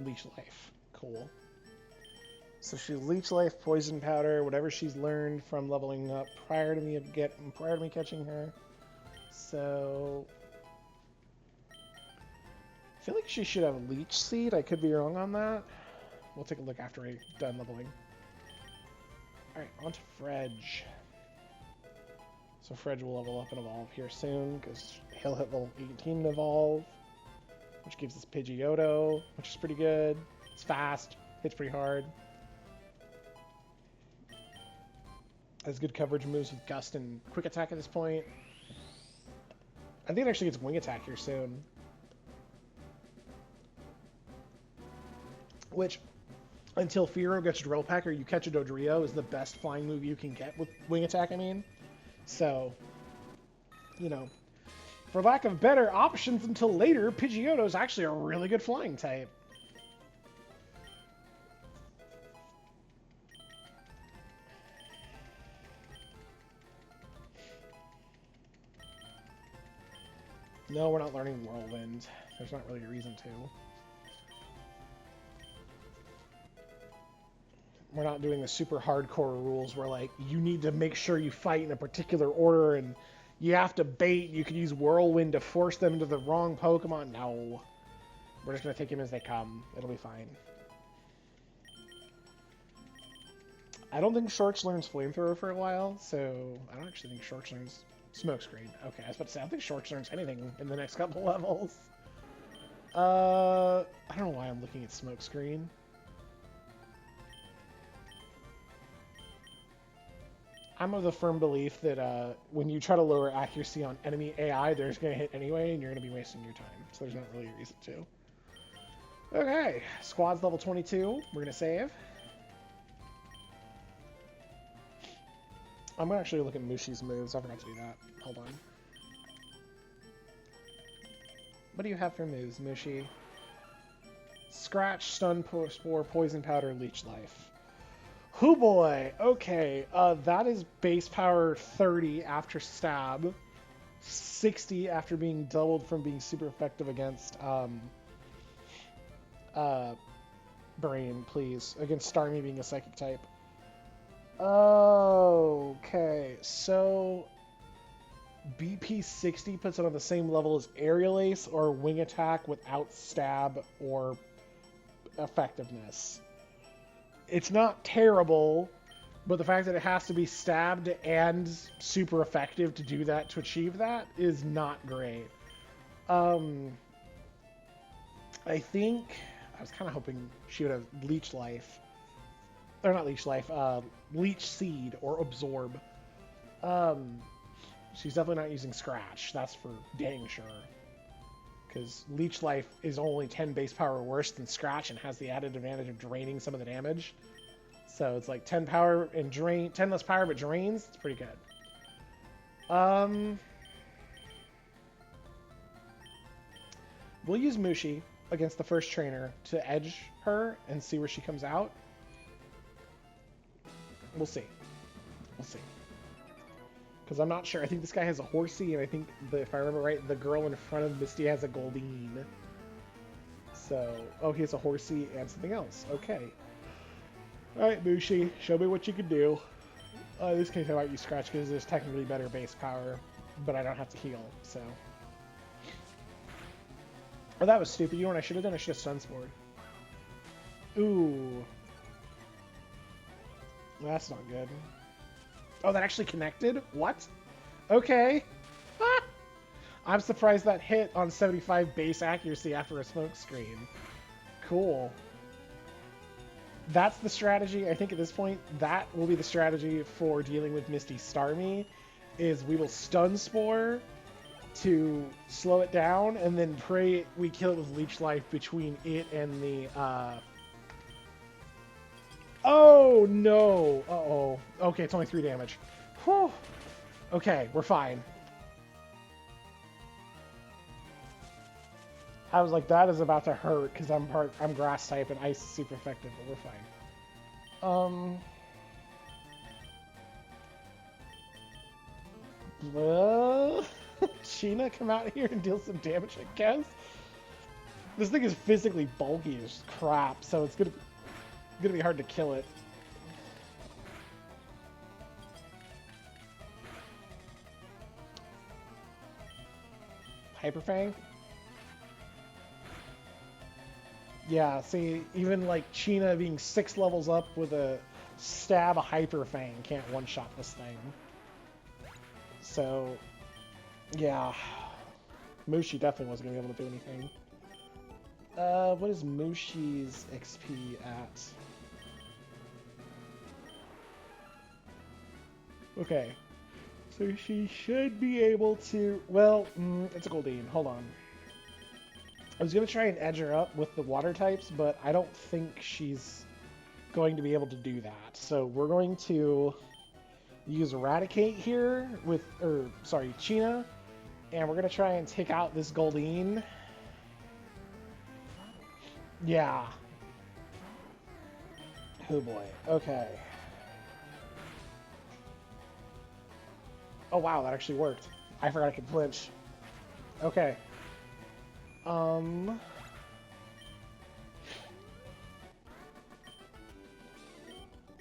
Leech Life. Cool. So she's Leech Life, Poison Powder, whatever she's learned from leveling up prior to me catching her. So I feel like she should have Leech Seed. I could be wrong on that. We'll take a look after we're done leveling. Alright, on to Fredge. So Fredge will level up and evolve here soon, because he'll hit level 18 to evolve, which gives us Pidgeotto, which is pretty good. It's fast, hits pretty hard. Has good coverage moves with Gust and Quick Attack at this point. I think it actually gets Wing Attack here soon. Which, until Fearow gets Drill Peck or you catch a Dodrio, is the best flying move you can get with Wing Attack, I mean. So, you know, for lack of better options until later, Pidgeotto is actually a really good flying type. No, we're not learning Whirlwind. There's not really a reason to. We're not doing the super hardcore rules where, like, you need to make sure you fight in a particular order and you have to bait. You can use Whirlwind to force them into the wrong Pokemon. No. We're just going to take them as they come. It'll be fine. I don't think Shorts learns Flamethrower for a while, so I don't actually think Shorts learns Smokescreen. Okay, I was about to say, I don't think Shorts learns anything in the next couple levels. I don't know why I'm looking at Smokescreen. I'm of the firm belief that when you try to lower accuracy on enemy AI, they're just going to hit anyway, and you're going to be wasting your time. So there's not really a reason to. Okay, squad's level 22. We're going to save. I'm going to actually look at Mushi's moves. I forgot to do that. Hold on. What do you have for moves, Mushi? Scratch, Stun, Spore, Poison Powder, Leech Life. Hoo boy! Okay, that is base power 30 after stab, 60 after being doubled from being super effective against Brain, please. Against Starmie being a psychic type. Okay, so BP 60 puts it on the same level as Aerial Ace or Wing Attack without stab or effectiveness. It's not terrible, but the fact that it has to be stabbed and super effective to do that, to achieve that, is not great. I think I was kind of hoping she would have Leech Life. Or not Leech Life, Leech Seed or Absorb. She's definitely not using Scratch, that's for dang sure. Because Leech Life is only 10 base power worse than Scratch and has the added advantage of draining some of the damage. So it's like 10 power and 10 less power but drains. It's pretty good. We'll use Mushi against the first trainer to edge her and see where she comes out. We'll see. We'll see. Because I'm not sure. I think this guy has a Horsey, and I think, if I remember right, the girl in front of Misty has a Goldeen. So, oh, he has a Horsey and something else. Okay. Alright, Mushi, show me what you can do. In this case, I might use Scratch because there's technically better base power, but I don't have to heal, so. Oh, that was stupid. You know what I should have done? I should have Stun Spored. Ooh. That's not good. Oh, that actually connected? What? Okay. Ah! I'm surprised that hit on 75 base accuracy after a smoke screen. Cool. That's the strategy. I think at this point, that will be the strategy for dealing with Misty Starmie, is we will Stun Spore to slow it down, and then pray we kill it with leech life between it and the oh no. Uh-oh. Okay, it's only 3 damage. Whew. Okay, we're fine. I was like, that is about to hurt because I'm grass type and ice is super effective, but we're fine. Sheena, come out here and deal some damage, I guess. This thing is physically bulky as crap, so it's gonna be hard to kill it. Hyperfang? Yeah, see, even like Sheena being 6 levels up with a stab a Hyperfang can't one-shot this thing. So, yeah. Mushi definitely wasn't going to be able to do anything. What is Mushi's XP at? Okay. So she should be able to... Well, it's a Goldeen. Hold on. I was going to try and edge her up with the water types, but I don't think she's going to be able to do that. So we're going to use Eradicate here with... Sheena. And we're going to try and take out this Goldeen. Yeah. Oh boy. Okay. Oh wow, that actually worked. I forgot I could flinch. Okay.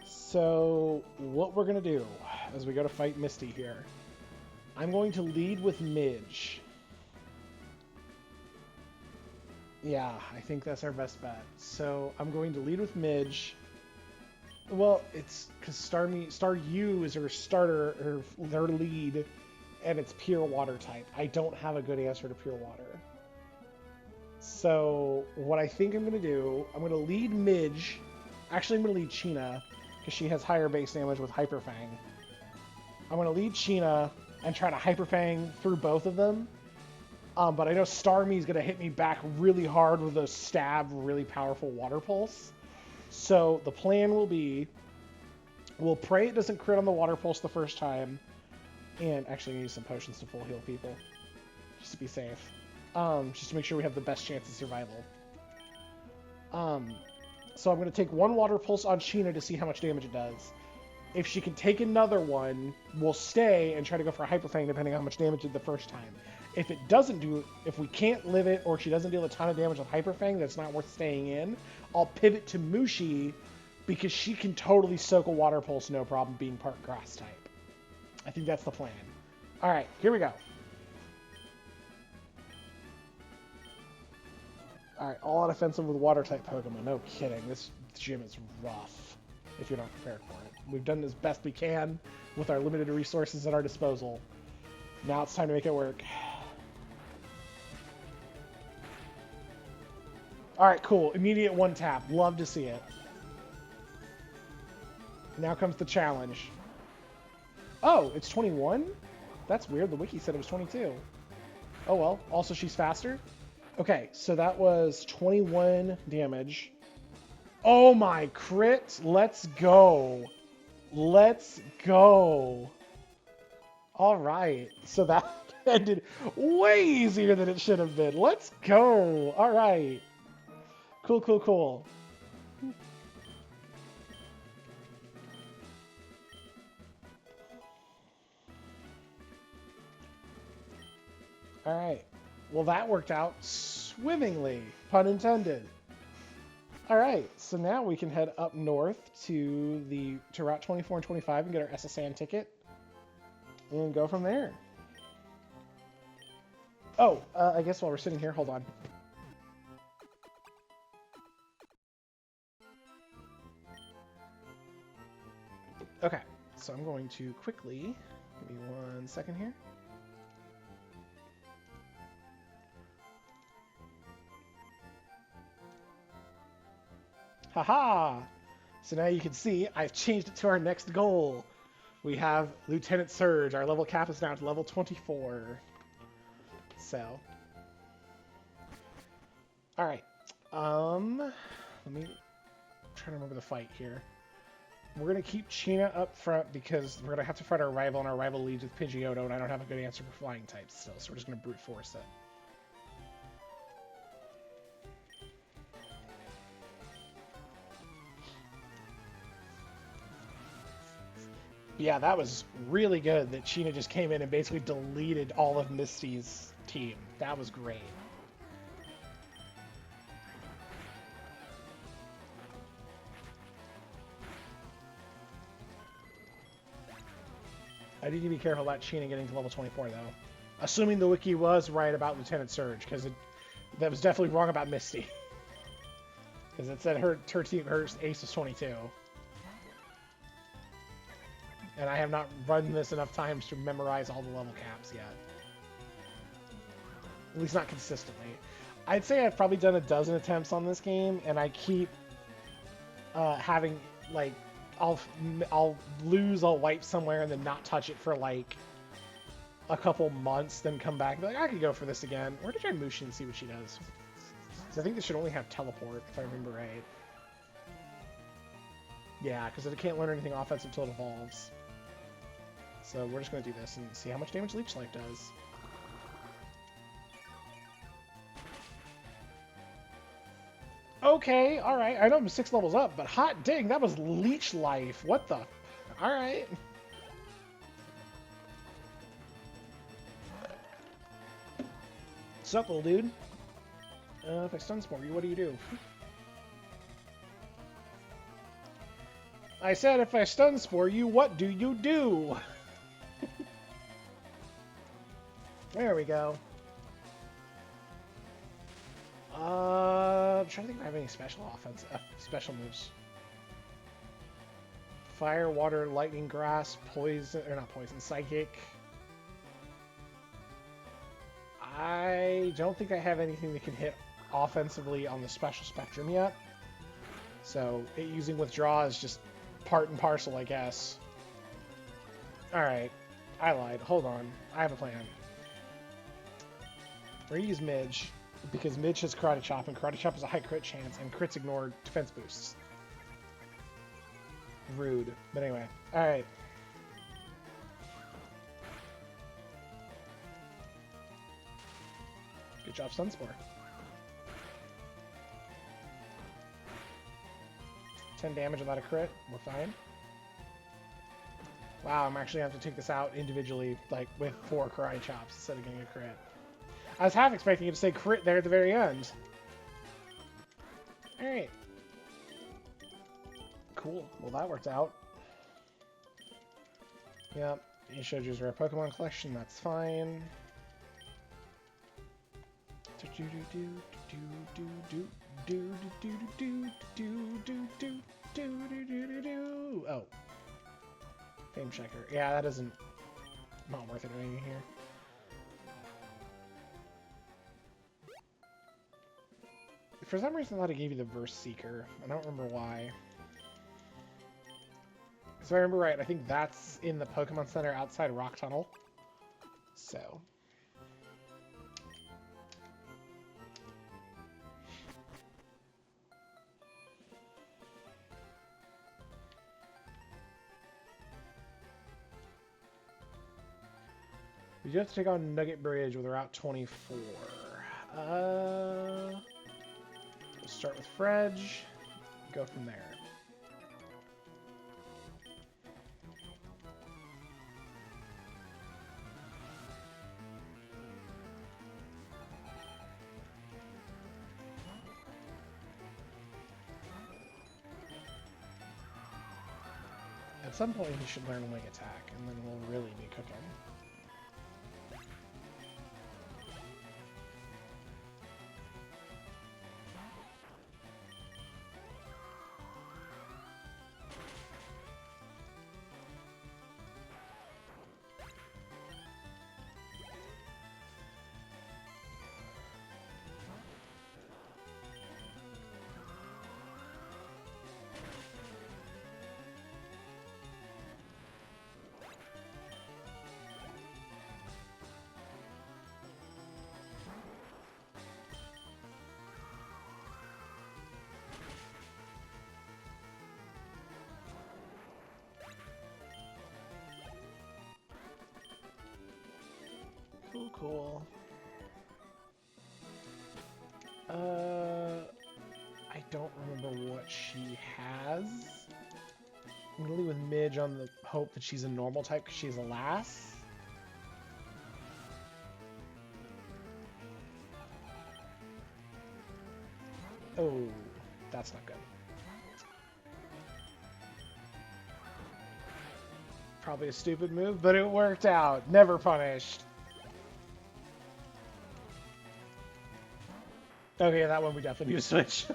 So what we're gonna do as we go to fight Misty here, I'm going to lead with Midge. Yeah, I think that's our best bet. So I'm going to lead with Midge. Well, it's because Staryu is her starter, or their lead, and it's pure water type. I don't have a good answer to pure water. So what I think I'm going to do, I'm going to lead Midge. Actually, I'm going to lead Sheena, because she has higher base damage with Hyper Fang. I'm going to lead Sheena and try to Hyper Fang through both of them. But I know Starmie is going to hit me back really hard with a stab, really powerful water pulse. So the plan will be, we'll pray it doesn't crit on the water pulse the first time. And actually use some potions to full heal people. Just to be safe. Just to make sure we have the best chance of survival. So I'm going to take one water pulse on Sheena to see how much damage it does. If she can take another one, we'll stay and try to go for a Hyper Fang depending on how much damage it did the first time. If it doesn't do, if we can't live it or she doesn't deal a ton of damage with Hyper Fang that's not worth staying in, I'll pivot to Mushi because she can totally soak a water pulse no problem being part grass type. I think that's the plan. Alright, here we go. Alright, all out offensive with water type Pokemon. No kidding, this gym is rough if you're not prepared for it. We've done as best we can with our limited resources at our disposal. Now it's time to make it work. Alright, cool. Immediate one tap. Love to see it. Now comes the challenge. Oh, it's 21? That's weird. The wiki said it was 22. Oh well. Also, she's faster. Okay, so that was 21 damage. Oh my crit! Let's go. Let's go. Alright, so that ended way easier than it should have been. Let's go. Alright. Cool, cool, cool. Alright. Well, that worked out swimmingly. Pun intended. Alright, so now we can head up north to Route 24 and 25 and get our SSN ticket. And go from there. Oh, I guess while we're sitting here, hold on. Okay, so I'm going to quickly, give me 1 second here. Haha! So now you can see I've changed it to our next goal. We have Lieutenant Surge. Our level cap is now to level 24. So, all right. Let me try to remember the fight here. We're gonna keep Cheena up front because we're gonna have to fight our rival, and our rival leads with Pidgeotto, and I don't have a good answer for flying types still, so we're just gonna brute force it. Yeah, that was really good that Cheena just came in and basically deleted all of Misty's team. That was great. I need to be careful about Cheena getting to level 24, though. Assuming the wiki was right about Lieutenant Surge, because that was definitely wrong about Misty. Because it said her team, her ace was 22. And I have not run this enough times to memorize all the level caps yet. At least not consistently. I'd say I've probably done a dozen attempts on this game, and I keep having, like, I'll lose, I'll wipe somewhere, and then not touch it for, like, a couple months, then come back and be like, I could go for this again. Where did I Mushin and see what she does? Because I think this should only have teleport, if I remember right. Yeah, because it can't learn anything offensive until it evolves. So we're just going to do this and see how much damage Leech Life does. Okay, alright. I know I'm 6 levels up, but hot dang, that was Leech Life. What the? Alright. What's up, little dude? If I stun spore you, what do? I said if I stun spore you, what do you do? There we go. I'm trying to think if I have any special offense, special moves. Fire, water, lightning, grass, poison, or not poison, psychic. I don't think I have anything that can hit offensively on the special spectrum yet. So using withdraw is just part and parcel, I guess. Alright, I lied. Hold on. I have a plan. We're going to use Midge, because Midge has Karate Chop, and Karate Chop has a high crit chance, and crits ignore defense boosts. Rude. But anyway. Alright. Good job, Sunspore. 10 damage without a crit. We're fine. Wow, I'm actually going to have to take this out individually, like, with 4 Karate Chops instead of getting a crit. I was half expecting you to say crit there at the very end. Alright. Cool. Well, that worked out. Yep. You showed you his rare Pokemon collection. That's fine. Oh. Fame checker. Yeah, that isn't not worth it doing here. For some reason, I thought I gave you the Verse Seeker. I don't remember why. So I remember right, I think that's in the Pokemon Center outside Rock Tunnel. So. We do have to take on Nugget Bridge with Route 24. We'll start with Fredge, go from there. At some point he should learn Wing Attack, and then we'll really be cooking. Cool, cool. I don't remember what she has. I'm gonna leave with Midge on the hope that she's a normal type because she's a lass. Oh, that's not good. Probably a stupid move, but it worked out. Never punished. Okay, that one we definitely need to switch.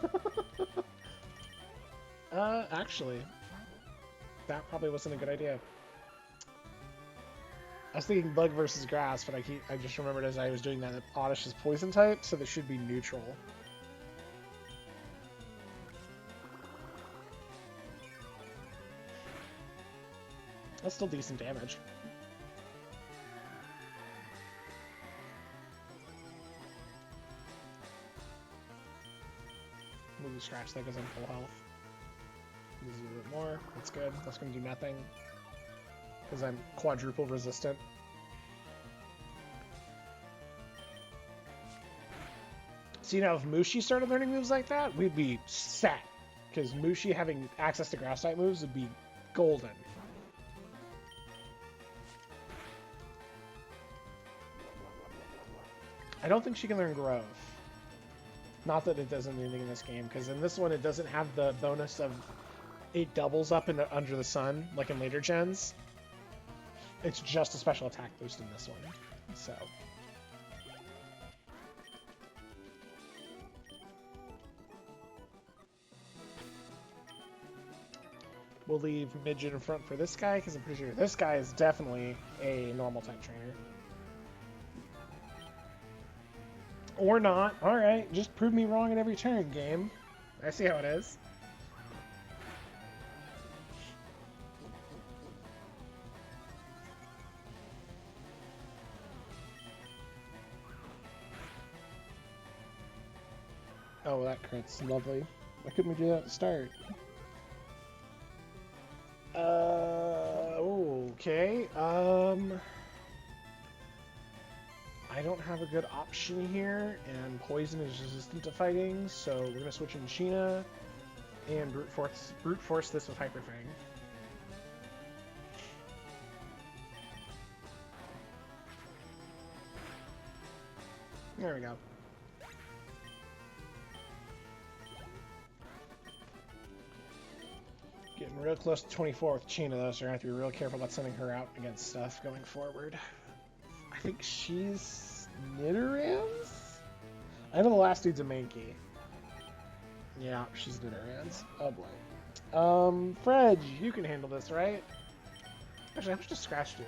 Actually, that probably wasn't a good idea. I was thinking bug versus grass, but I just remembered as I was doing that Oddish is poison type, so this should be neutral. That's still decent damage. Move the scratch that goes on full health. Use a little bit more. That's good. That's going to do nothing. Because I'm quadruple resistant. See, now if Mushi started learning moves like that, we'd be set. Because Mushi having access to grass type moves would be golden. I don't think she can learn Growth. Not that it doesn't do anything in this game, because in this one it doesn't have the bonus of it doubles up in Under the Sun, like in later gens. It's just a special attack boost in this one, so... We'll leave Midget in front for this guy, because I'm pretty sure this guy is definitely a normal type trainer. Or not. Alright, just prove me wrong at every turn, game. I see how it is. Oh, that crit's lovely. Why couldn't we do that at the start? Okay. I don't have a good option here, and Poison is resistant to fighting, so we're gonna switch in Sheena and brute force this with Hyper Fang. There we go. Getting real close to 24 with Sheena, though, so we're gonna have to be real careful about sending her out against stuff going forward. I think she's Nidorans? I know the last dude's a Mankey. Yeah, she's Nidorans. Oh boy. Fred, you can handle this, right? Actually, how much does Scratch do?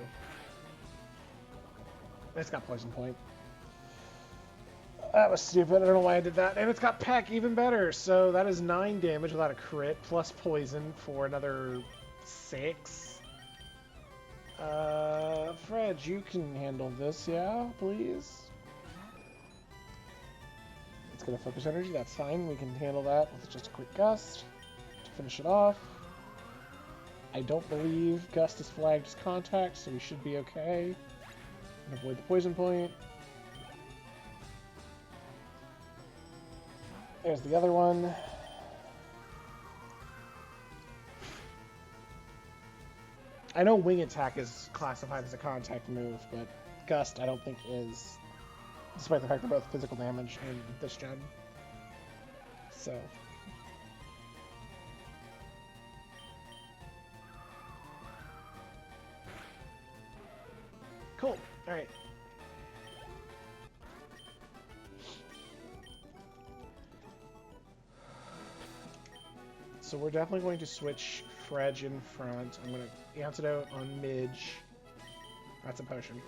It's got Poison Point. That was stupid. I don't know why I did that. And it's got Peck, even better. So that is 9 damage without a crit, plus Poison for another 6. Fred, you can handle this, yeah, please? It's gonna focus energy, that's fine. We can handle that with just a quick gust to finish it off. I don't believe Gust is flagged as contact, so we should be okay. And avoid the poison point. There's the other one. I know Wing Attack is classified as a contact move, but Gust I don't think is, despite the fact they're both physical damage in this gen. So... Cool. Alright. So we're definitely going to switch Fredge in front. I'm going to Antidote on Midge. That's a potion.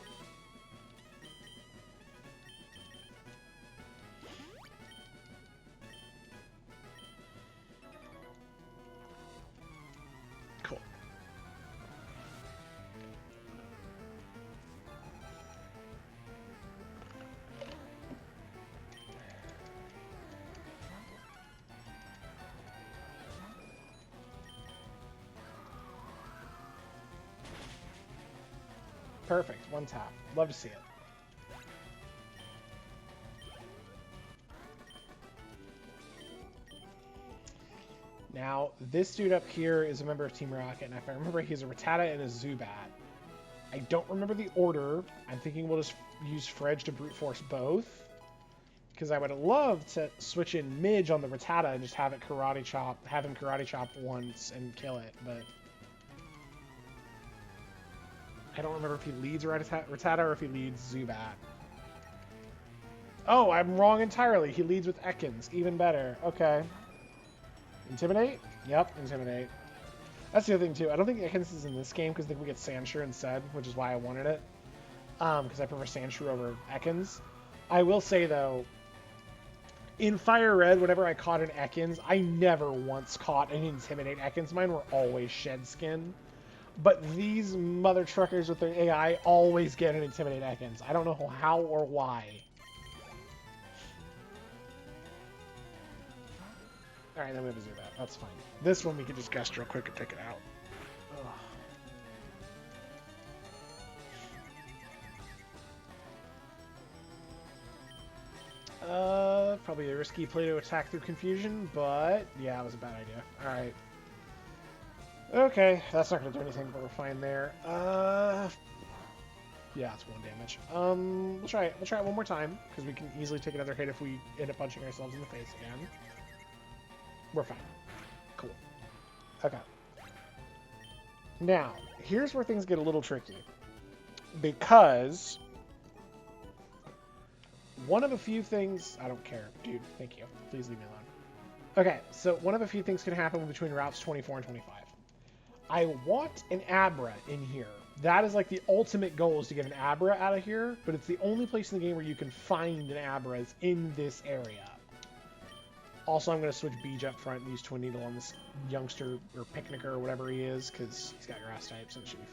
Cool. Perfect. One tap. Love to see it. Now, this dude up here is a member of Team Rocket, and if I remember, he's a Rattata and a Zubat. I don't remember the order. I'm thinking we'll just use Fredge to brute force both. Because I would love to switch in Midge on the Rattata and just have it karate chop, have him karate chop once and kill it, but I don't remember if he leads Rattata or if he leads Zubat. Oh, I'm wrong entirely. He leads with Ekans. Even better. Okay. Intimidate? Yep, Intimidate. That's the other thing, too. I don't think Ekans is in this game because I think we get Sandshrew instead, which is why I wanted it. Because I prefer Sandshrew over Ekans. I will say, though, in Fire Red, whenever I caught an Ekans, I never once caught an Intimidate Ekans. Mine were always Shed Skin. But these mother truckers with their AI always get an Intimidate Ekans. I don't know how or why. Alright, then we have to do that. That's fine. This one we can just gust real quick and take it out. Probably a risky play to attack through confusion, but yeah, it was a bad idea. Alright. Okay, that's not going to do anything, but we're fine there. Yeah, it's 1 damage. We'll try it one more time, because we can easily take another hit if we end up punching ourselves in the face again. We're fine. Cool. Okay. Now, here's where things get a little tricky. Because one of a few things... I don't care. Dude, thank you. Please leave me alone. Okay, so one of a few things can happen between routes 24 and 25. I want an Abra in here. That is like the ultimate goal, is to get an Abra out of here, but it's the only place in the game where you can find an Abra is in this area. Also, I'm going to switch Beej up front and use Twin Needle on this youngster, or Picnicker, or whatever he is, because he's got grass types, so it should be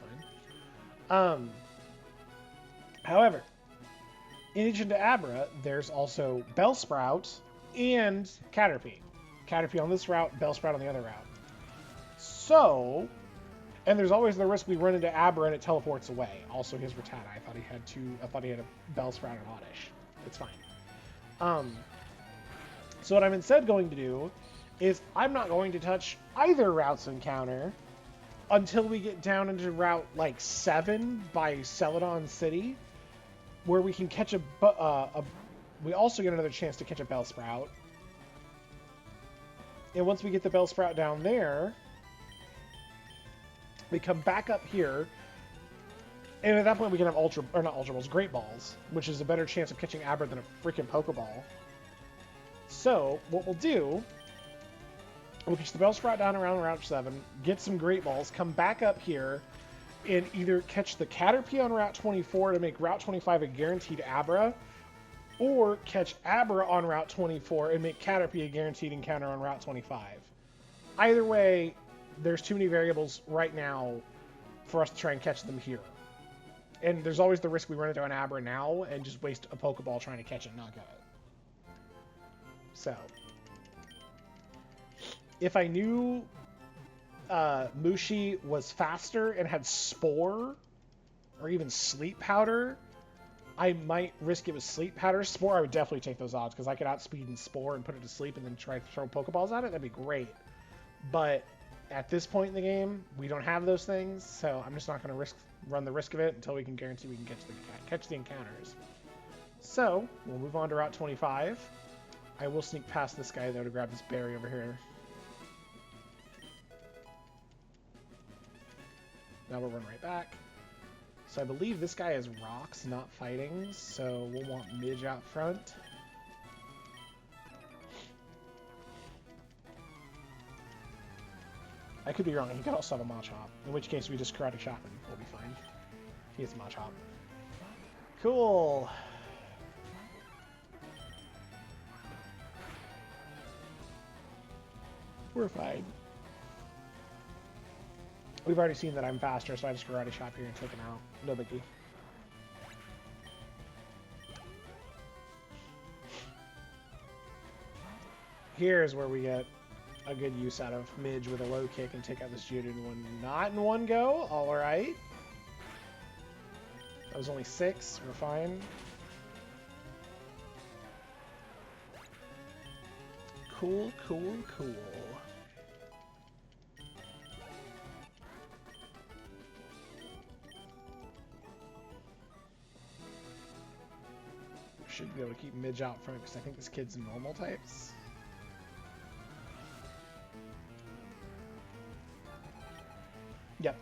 fine. However, in addition to Abra, there's also Bellsprout and Caterpie. Caterpie on this route, Bellsprout on the other route. So, and there's always the risk we run into Abra and it teleports away. Also, his Rattata. I thought he had a Bellsprout and Oddish. It's fine. So what I'm instead going to do is I'm not going to touch either route's encounter until we get down into Route, like, 7 by Celadon City, where we can catch we also get another chance to catch a Bellsprout. And once we get the Bellsprout down there, we come back up here, and at that point we can have Great Balls, which is a better chance of catching Abra than a freaking Pokeball. So, what we'll do, we'll catch the Bellsprout down around Route 7, get some Great Balls, come back up here, and either catch the Caterpie on Route 24 to make Route 25 a guaranteed Abra, or catch Abra on Route 24 and make Caterpie a guaranteed encounter on Route 25. Either way, there's too many variables right now for us to try and catch them here. And there's always the risk we run into an Abra now and just waste a Pokeball trying to catch it and not get it. So, if I knew Mushi was faster and had Spore, or even Sleep Powder, I might risk it with Sleep Powder. Spore, I would definitely take those odds, because I could outspeed and Spore and put it to sleep and then try to throw Pokeballs at it. That'd be great. But at this point in the game, we don't have those things, so I'm just not going to run the risk of it until we can guarantee we can catch the encounters. So, we'll move on to Route 25. I will sneak past this guy, though, to grab this berry over here. Now we'll run right back. So I believe this guy is rocks, not fighting, so we'll want Midge out front. I could be wrong. He could also have a Machop, in which case we just karate chop him. We'll be fine. He has a Machop. Cool. We're fine. We've already seen that I'm faster, so I just karate chop here and take him out. No biggie. Here's where we get a good use out of Midge with a low kick and take out this Geodude in one, not in one go. All right. That was only 6. We're fine. Cool, cool, cool. should be able to keep Midge out front because I think this kid's normal types. Yep.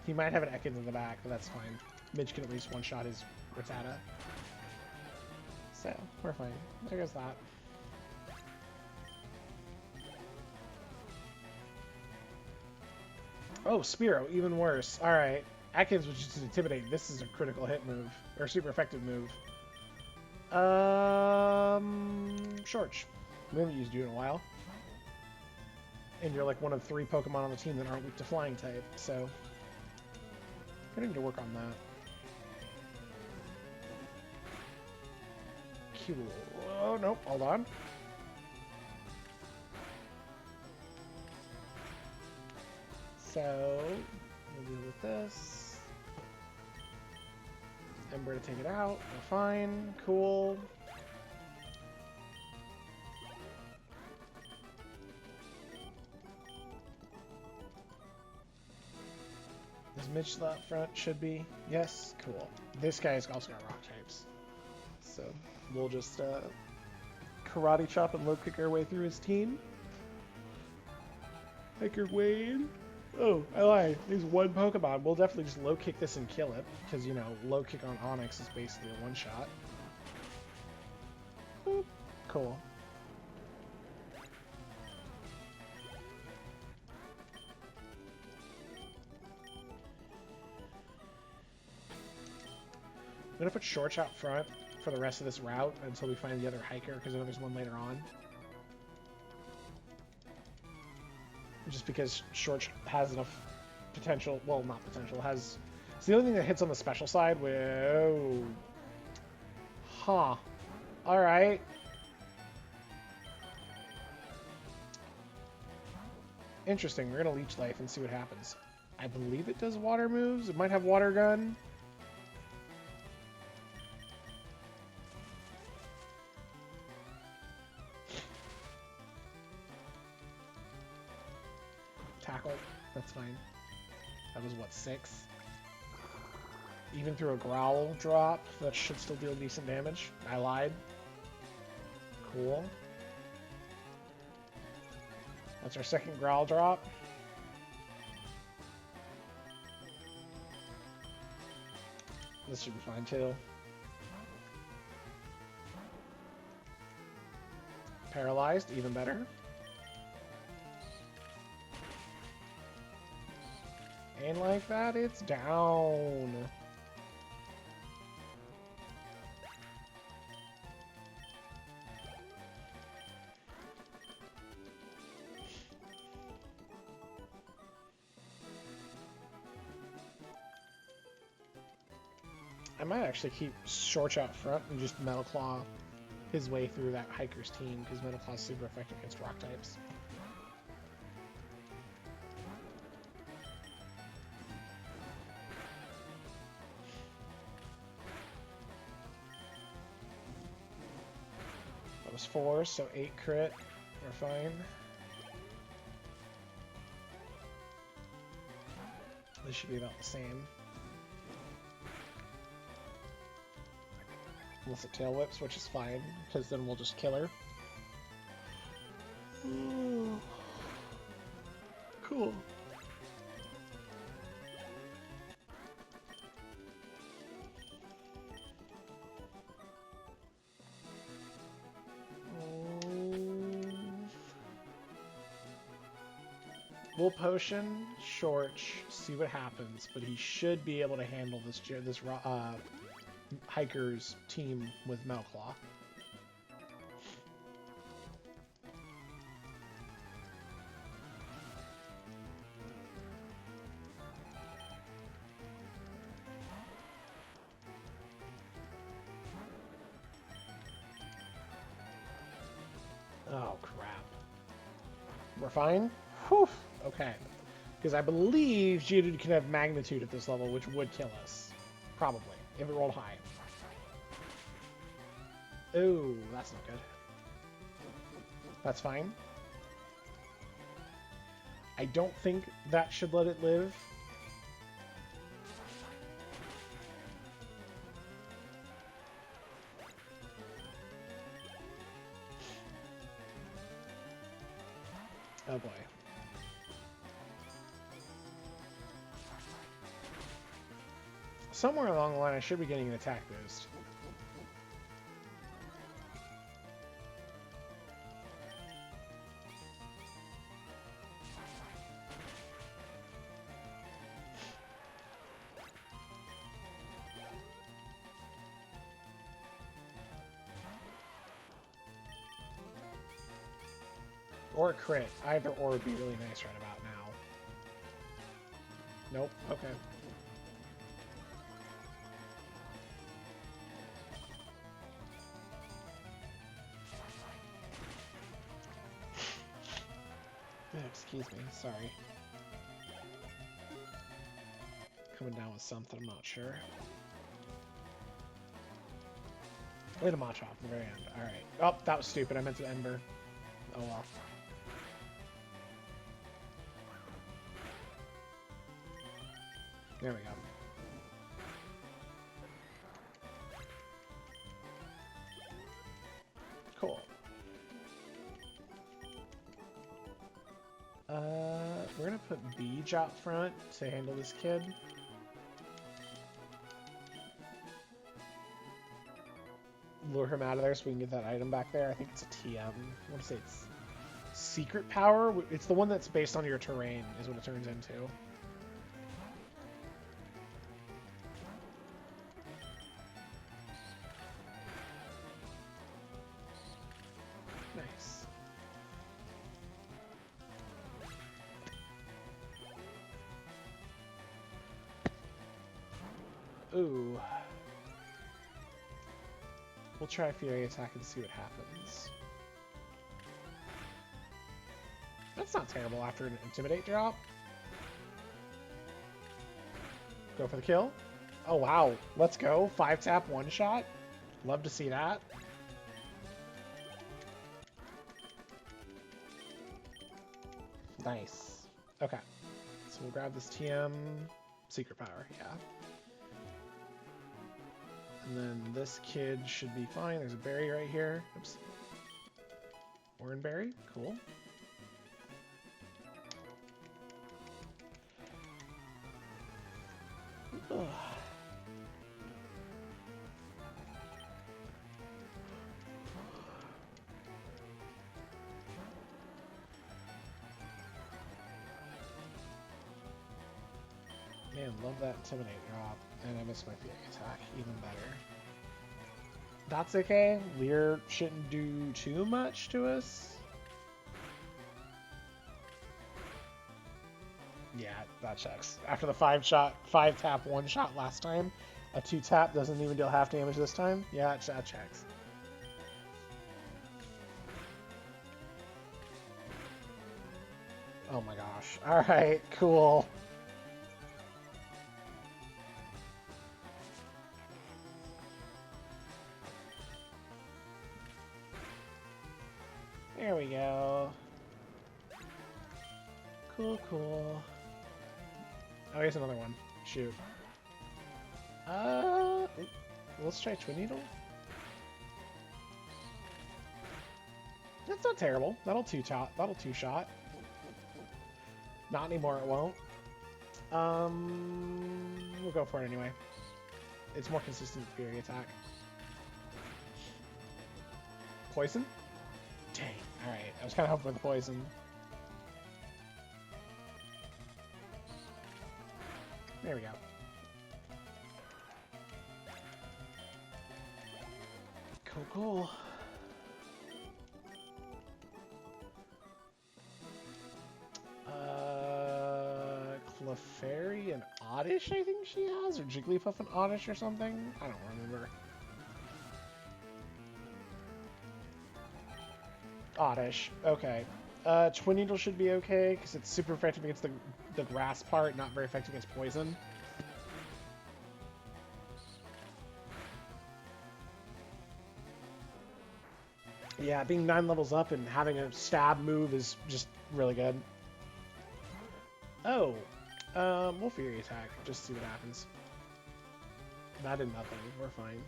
He might have an Ekans in the back, but that's fine. Midge can at least one-shot his Rattata. So, we're fine. There goes that. Oh, Spearow, even worse. Alright. Ekans was just Intimidate. This is a critical hit move. Or super effective move. Shorch. We haven't used you in a while. And you're like one of 3 Pokemon on the team that aren't weak to flying type, so I need to work on that. Cool. Oh, nope, hold on. So, we'll deal with this. Ember to take it out. We're fine. Cool. Is Mitch that front? Should be. Yes. Cool. This guy's also got rock types. So, we'll just karate chop and low kick our way through his team. Make your way in. Oh, I lied. He's one Pokemon. We'll definitely just low kick this and kill it. Because, you know, low kick on Onix is basically a one-shot. Boop. Cool. I'm going to put Shorch out front for the rest of this route until we find the other hiker, because I know there's one later on. Just because Shorch has enough potential, well, not potential, has... It's the only thing that hits on the special side. Whoa. Huh. Alright. Interesting. We're going to Leech Life and see what happens. I believe it does water moves. It might have Water Gun. Tackle. That's fine. That was, what, 6? Even through a Growl drop, that should still deal decent damage. I lied. Cool. That's our second Growl drop. This should be fine, too. Paralyzed, even better. And like that, it's down. I might actually keep Shorch out front and just Metal Claw his way through that hiker's team, because Metal Claw is super effective against rock types. That was 4, so 8 crit. We're fine. This should be about the same. Unless it tail whips, which is fine, because then we'll just kill her. Ooh. Cool. We'll potion Shorch, see what happens, but he should be able to handle this hiker's team with Metal Claw. Oh, crap. We're fine? Whew. Okay. Because I believe Geodude can have Magnitude at this level, which would kill us. Probably. If it rolled high. Ooh, that's not good. That's fine. I don't think that should let it live. Oh boy. Somewhere along the line, I should be getting an attack boost. Or a crit. Either or would be really nice right about now. Nope. Okay. Excuse me. Sorry. Coming down with something, I'm not sure. Wait a Machop at the very end. Alright. Oh, that was stupid. I meant to Ember. Oh well. There we go. Cool. We're gonna put Beej out front to handle this kid. Lure him out of there so we can get that item back there. I think it's a TM. I want to say it's Secret Power. It's the one that's based on your terrain is what it turns into. Nice. Ooh. We'll try Fury Attack and see what happens. That's not terrible after an Intimidate drop. Go for the kill. Oh wow, let's go. 5-tap, 1-shot. Love to see that. Nice. Okay. So we'll grab this TM. Secret Power, yeah. And then this kid should be fine. There's a berry right here. Oops. Orange berry. Cool. Ugh. Man, love that Intimidate drop. And I missed my Fury Attack. Even better. That's okay. Lear shouldn't do too much to us. Yeah, that checks. After the 5-tap, 1-shot last time, a 2-tap doesn't even deal half damage this time. Yeah, that checks. Oh my gosh. Alright, cool. There we go. Cool, cool. Oh, here's another one. Shoot. Let's try Twin Needle. That's not terrible. That'll two-shot. Not anymore, it won't. We'll go for it anyway. It's more consistent Fury Attack. Poison? Dang. Alright, I was kind of hoping for the poison. There we go. Cool, cool. Clefairy and Oddish, I think she has? Or Jigglypuff and Oddish or something? I don't remember. Oddish. Okay. Twin Needle should be okay, because it's super effective against the grass part, not very effective against poison. Yeah, being 9 levels up and having a stab move is just really good. Oh. We'll Fury Attack, just see what happens. That did nothing. We're fine.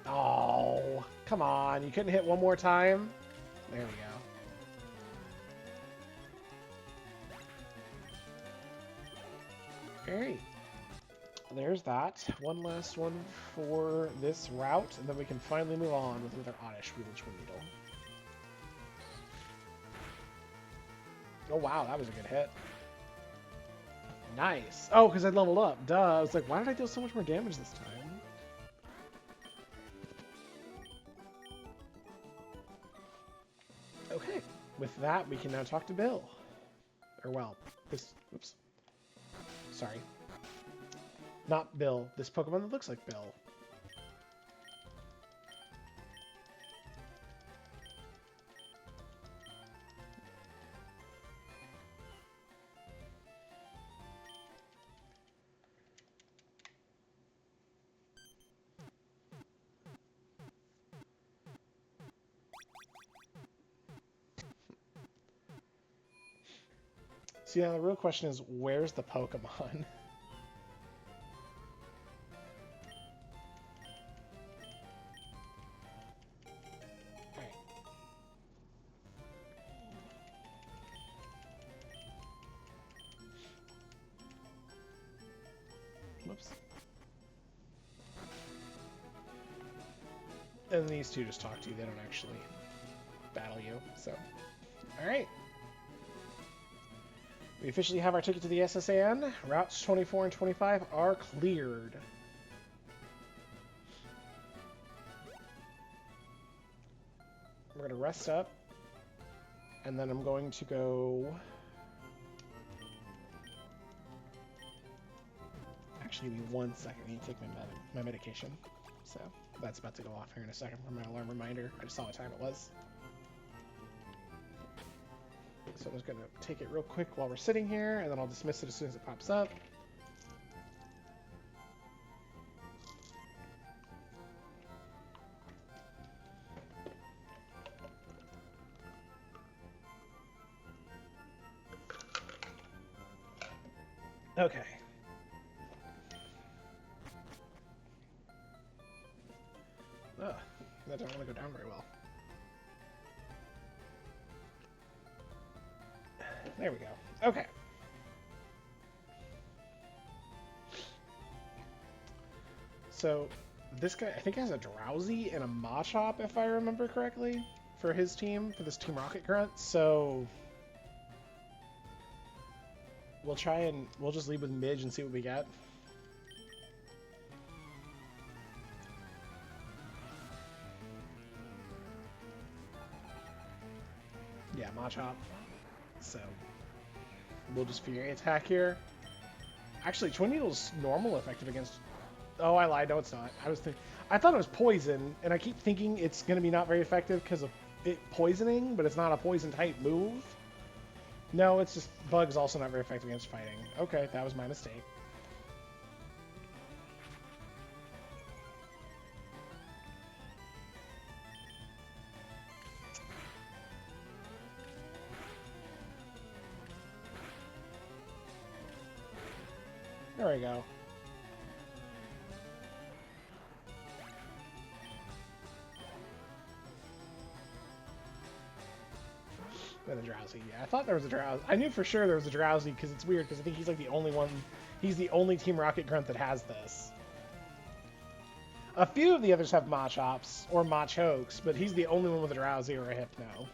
Oh. Come on, you couldn't hit one more time? There we go. Alright. There's that. One last one for this route, and then we can finally move on with our Oddish Wheel Twin Needle. Oh wow, that was a good hit. Nice. Oh, because I leveled up. Duh. I was like, why did I deal so much more damage this time? Okay. With that, we can now talk to Bill. Or, well, this... Oops. Sorry. Not Bill. This Pokemon that looks like Bill. So yeah, the real question is, where's the Pokemon? Alright. Whoops. And these two just talk to you, they don't actually battle you, so... Alright. We officially have our ticket to the SSAN. Routes 24 and 25 are cleared. We're going to rest up. And then I'm going to go... Actually, give me 1 second. I need to take my medication. So, that's about to go off here in a second for my alarm reminder. I just saw what time it was. So I'm just going to take it real quick while we're sitting here, and then I'll dismiss it as soon as it pops up. Okay. Ugh, that don't want to go down very well. There we go. Okay. So, this guy, I think, has a Drowsy and a Machop, if I remember correctly, for his team, for this Team Rocket Grunt. So, we'll just lead with Midge and see what we get. Yeah, Machop. So, we'll just Fury attack here. Actually, Twin Needle's normal effective against... Oh, I lied. No, it's not. I thought it was poison, and I keep thinking it's going to be not very effective because of it poisoning, but it's not a poison-type move. No, it's just Bug's also not very effective against fighting. Okay, that was my mistake. There we go. Then a Drowsy. Yeah, I thought there was a Drowsy. I knew for sure there was a Drowsy because it's weird because I think he's like the only one. He's the only Team Rocket Grunt that has this. A few of the others have Machops or Machokes, but he's the only one with a Drowsy or a Hypno.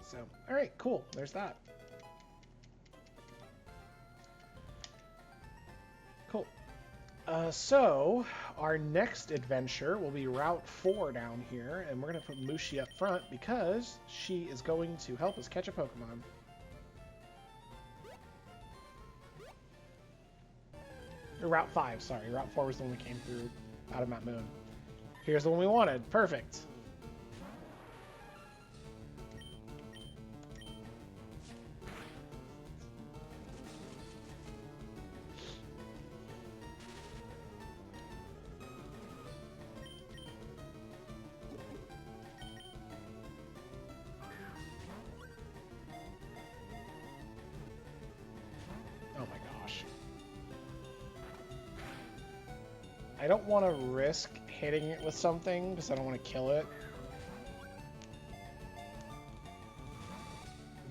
So, alright, cool. There's that. Cool. So, our next adventure will be Route 4 down here, and we're going to put Mushi up front because she is going to help us catch a Pokemon. Or Route 5, sorry. Route 4 was the one we came through out of Mount Moon. Here's the one we wanted. Perfect. Oh my gosh. I don't want to risk hitting it with something because I don't want to kill it.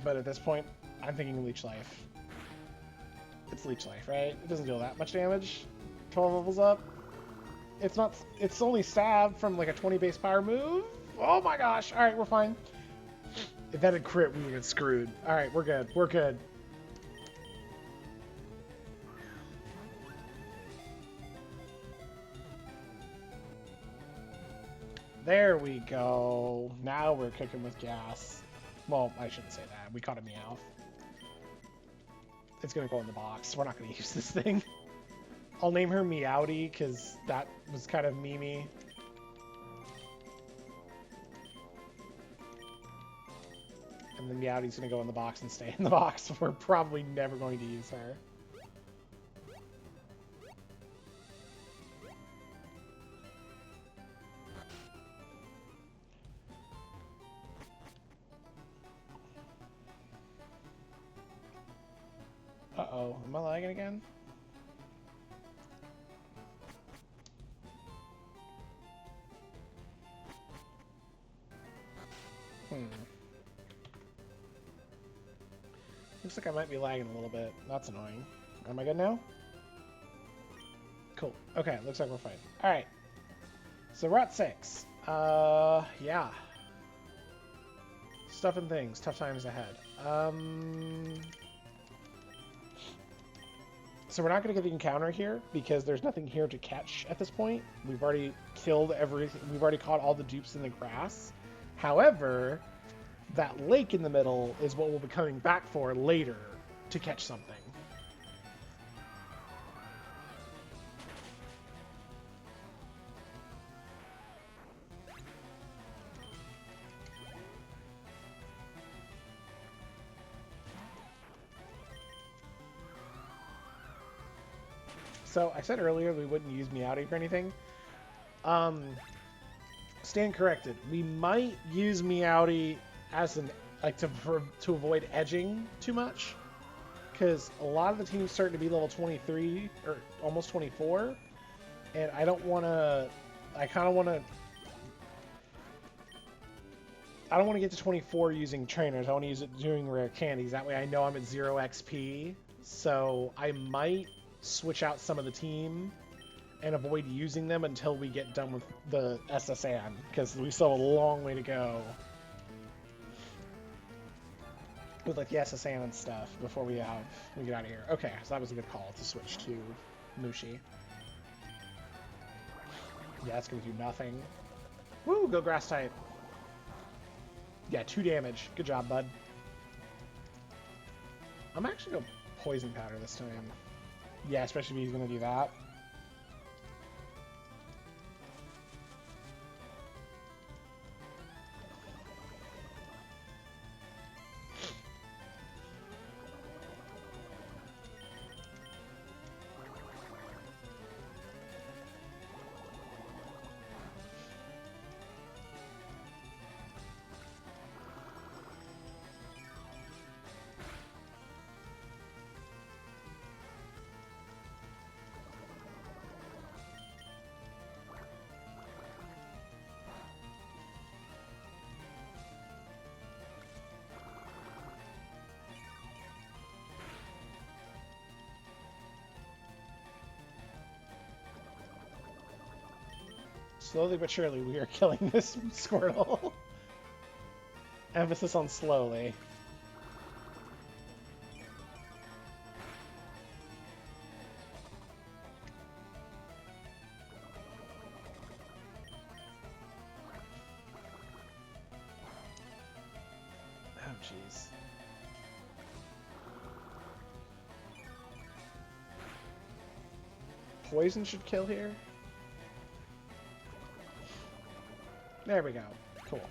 But at this point, I'm thinking Leech Life. It's Leech Life, right? It doesn't deal that much damage. 12 levels up. It's not. It's only stab from like a 20 base power move. Oh my gosh! All right, we're fine. If that had crit, we would get screwed. All right, we're good. We're good. There we go. Now we're cooking with gas. Well, I shouldn't say that. We caught a Meowth. It's gonna go in the box. We're not gonna use this thing. I'll name her Meowdy because that was kind of memey. And then Meowdy's gonna go in the box and stay in the box. We're probably never going to use her. Uh-oh, am I lagging again? Looks like I might be lagging a little bit. That's annoying. Am I good now? Cool. Okay, looks like we're fine. Alright. So we're at 6. Yeah. Stuff and things. Tough times ahead. So we're not going to get the encounter here because there's nothing here to catch at this point. We've already killed everything. We've already caught all the dupes in the grass. However, that lake in the middle is what we'll be coming back for later to catch something. So I said earlier we wouldn't use Meowdy for anything. Stand corrected. We might use Meowdy as an to avoid edging too much, because a lot of the teams starting to be level 23 or almost 24, and I don't want to. I kind of want to. I don't want to get to 24 using trainers. I want to use it doing rare candies. That way I know I'm at 0 XP. So I might switch out some of the team and avoid using them until we get done with the SSN, because we still have a long way to go with like the SSN and stuff before we get out of here. Okay, so that was a good call to switch to Mushi. Yeah, it's gonna do nothing. Woo, go grass type. Yeah, 2 damage. Good job, bud. I'm actually gonna poison powder this time. Yeah, especially if he's gonna do that. Slowly but surely, we are killing this Squirtle. Emphasis on slowly. Oh, jeez. Poison should kill here. There we go. Cool.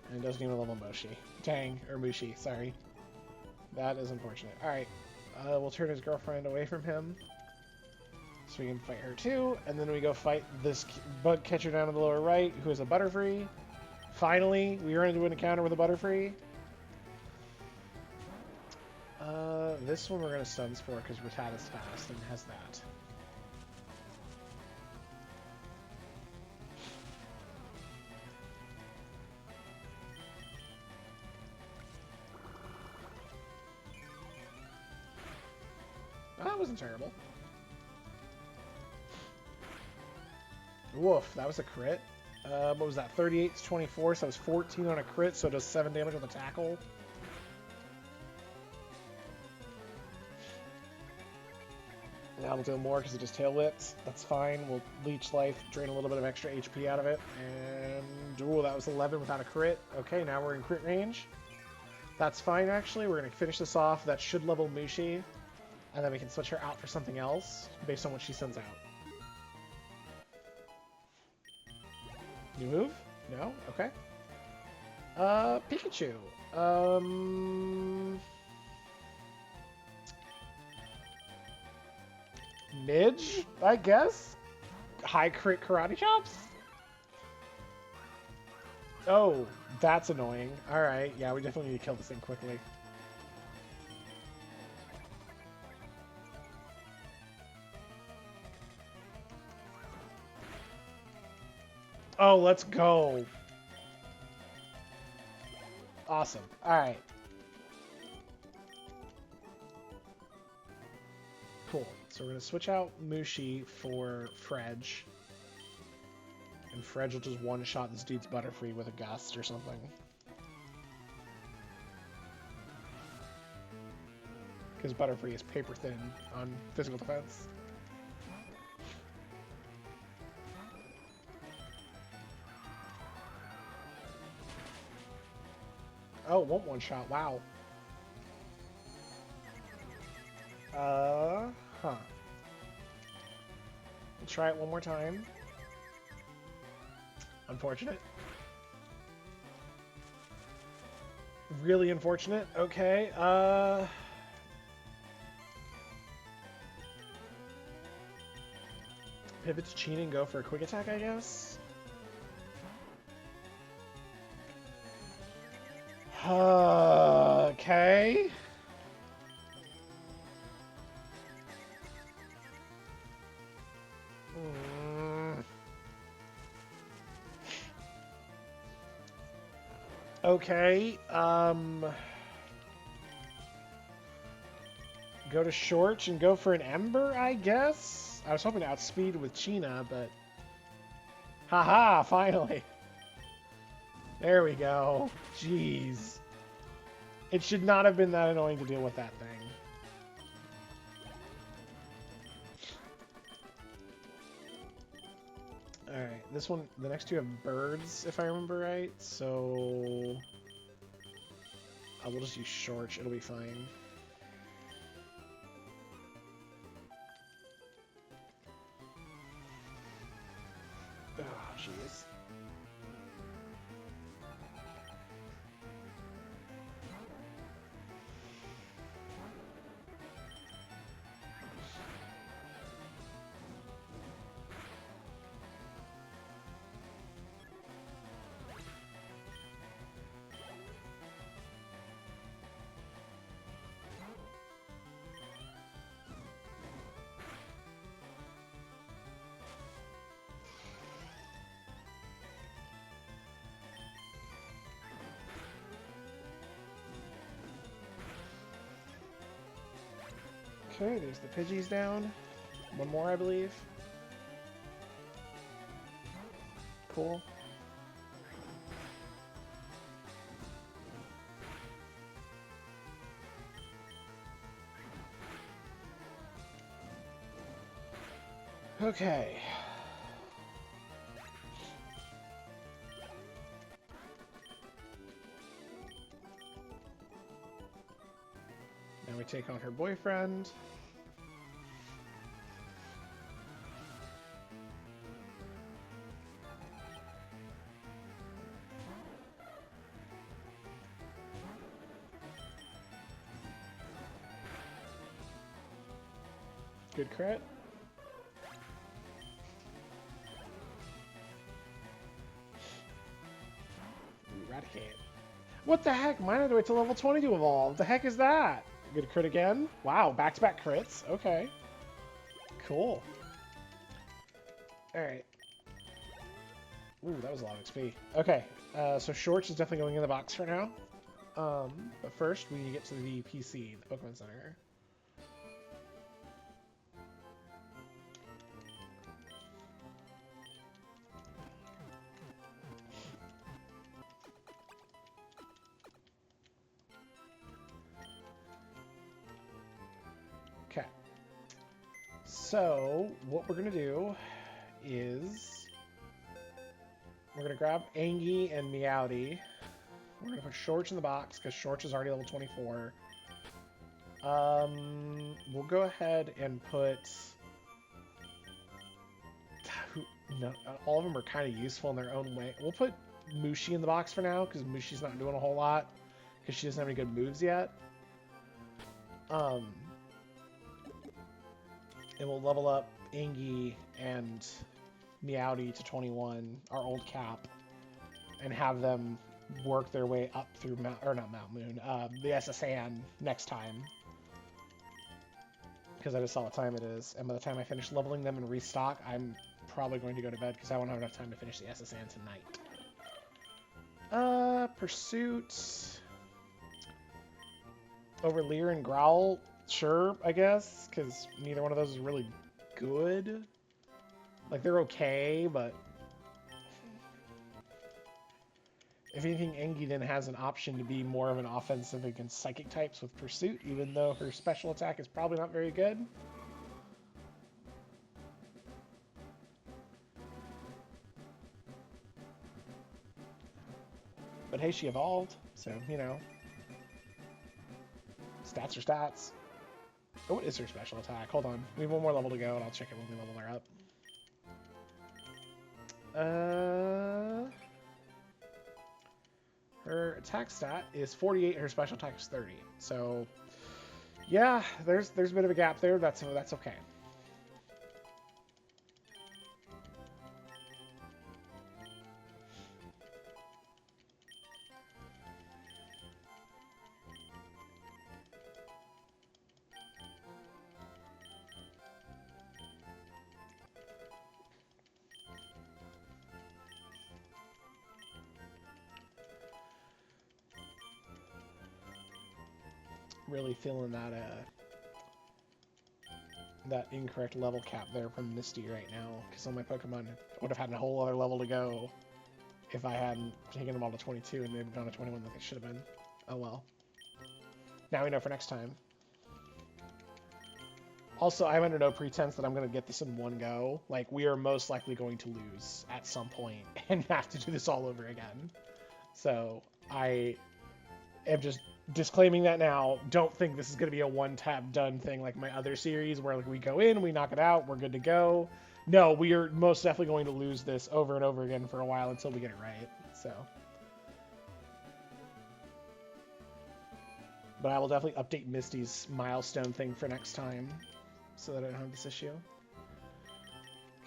And it doesn't even level Moshi. Dang. Or Mushi, sorry. That is unfortunate. Alright. We'll turn his girlfriend away from him, so we can fight her too. And then we go fight this bug catcher down in the lower right, who is a Butterfree. Finally, we run into an encounter with a Butterfree. This one we're going to stun Spore because Rattata's fast and has that. that wasn't terrible. Woof, that was a crit. What was that? 38 to 24, so that was 14 on a crit, so it does 7 damage on the tackle. Now it'll do more because it just tail whips. That's fine. We'll leech life, drain a little bit of extra HP out of it. And, ooh, that was 11 without a crit. Okay, now we're in crit range. That's fine, actually. We're going to finish this off. That should level Mushi. And then we can switch her out for something else based on what she sends out. New move? No? Okay. Pikachu. Midge, I guess? High crit karate chops? Oh, that's annoying. Alright, yeah, we definitely need to kill this thing quickly. Oh, let's go. Awesome. Alright. Cool. So we're going to switch out Mushi for Fredge. And Fredge will just one-shot this dude's Butterfree with a Gust or something. Because Butterfree is paper thin on physical defense. Oh, it won't one-shot. Wow. Huh. We'll try it one more time. Unfortunate. Really unfortunate. Okay, pivot to Cheat and go for a quick attack, I guess? Okay. Okay, go to Short and go for an Ember, I guess? I was hoping to outspeed with Cheena, but... Haha, finally! There we go. Jeez. It should not have been that annoying to deal with that thing. Alright, this one, the next two have birds, if I remember right, so... I will just use Short, it'll be fine. Oh, jeez. Okay, there's the Pidgeys down. One more, I believe. Cool. Okay. Now we take on her boyfriend. Good crit. Eradicate. What the heck? Mine had to wait till level 20 to evolve. The heck is that? Good crit again. Wow, back-to-back crits. Okay. Cool. Alright. Ooh, that was a lot of XP. Okay, so Shorts is definitely going in the box for now. But first, we need to get to the PC, the Pokemon Center. So what we're gonna do is we're gonna grab Angie and Meowdy. We're gonna put Shorch in the box because Shorch is already level 24. We'll go ahead and put. No, all of them are kind of useful in their own way. We'll put Mushi in the box for now because Mushi's not doing a whole lot because she doesn't have any good moves yet. And we'll level up Angie and Meowdy to 21, our old cap, and have them work their way up through Mount Moon, the SSN next time. Because I just saw what time it is, and by the time I finish leveling them and restock, I'm probably going to go to bed because I won't have enough time to finish the SSN tonight. Pursuit over Leer and Growl, sure, I guess, because neither one of those is really good. Like, they're okay, but if anything, Angie then has an option to be more of an offensive against psychic types with Pursuit, even though her special attack is probably not very good. But hey, she evolved, so, you know. Stats are stats. Oh, what is her special attack? Hold on. We have one more level to go, and I'll check it when we level her up. Her attack stat is 48, and her special attack is 30. So, yeah, there's a bit of a gap there. That's okay. Really feeling that incorrect level cap there from Misty right now, because all my Pokemon would have had a whole other level to go if I hadn't taken them all to 22 and they've gone to 21 like they should have been. Oh well. Now we know for next time. Also, I'm under no pretense that I'm going to get this in one go. Like, we are most likely going to lose at some point and have to do this all over again. So, I am just disclaiming that now. Don't think this is going to be a one-tap done thing like my other series where like we go in, we knock it out, we're good to go. No, we are most definitely going to lose this over and over again for a while until we get it right. So, but I will definitely update Misty's milestone thing for next time so that I don't have this issue.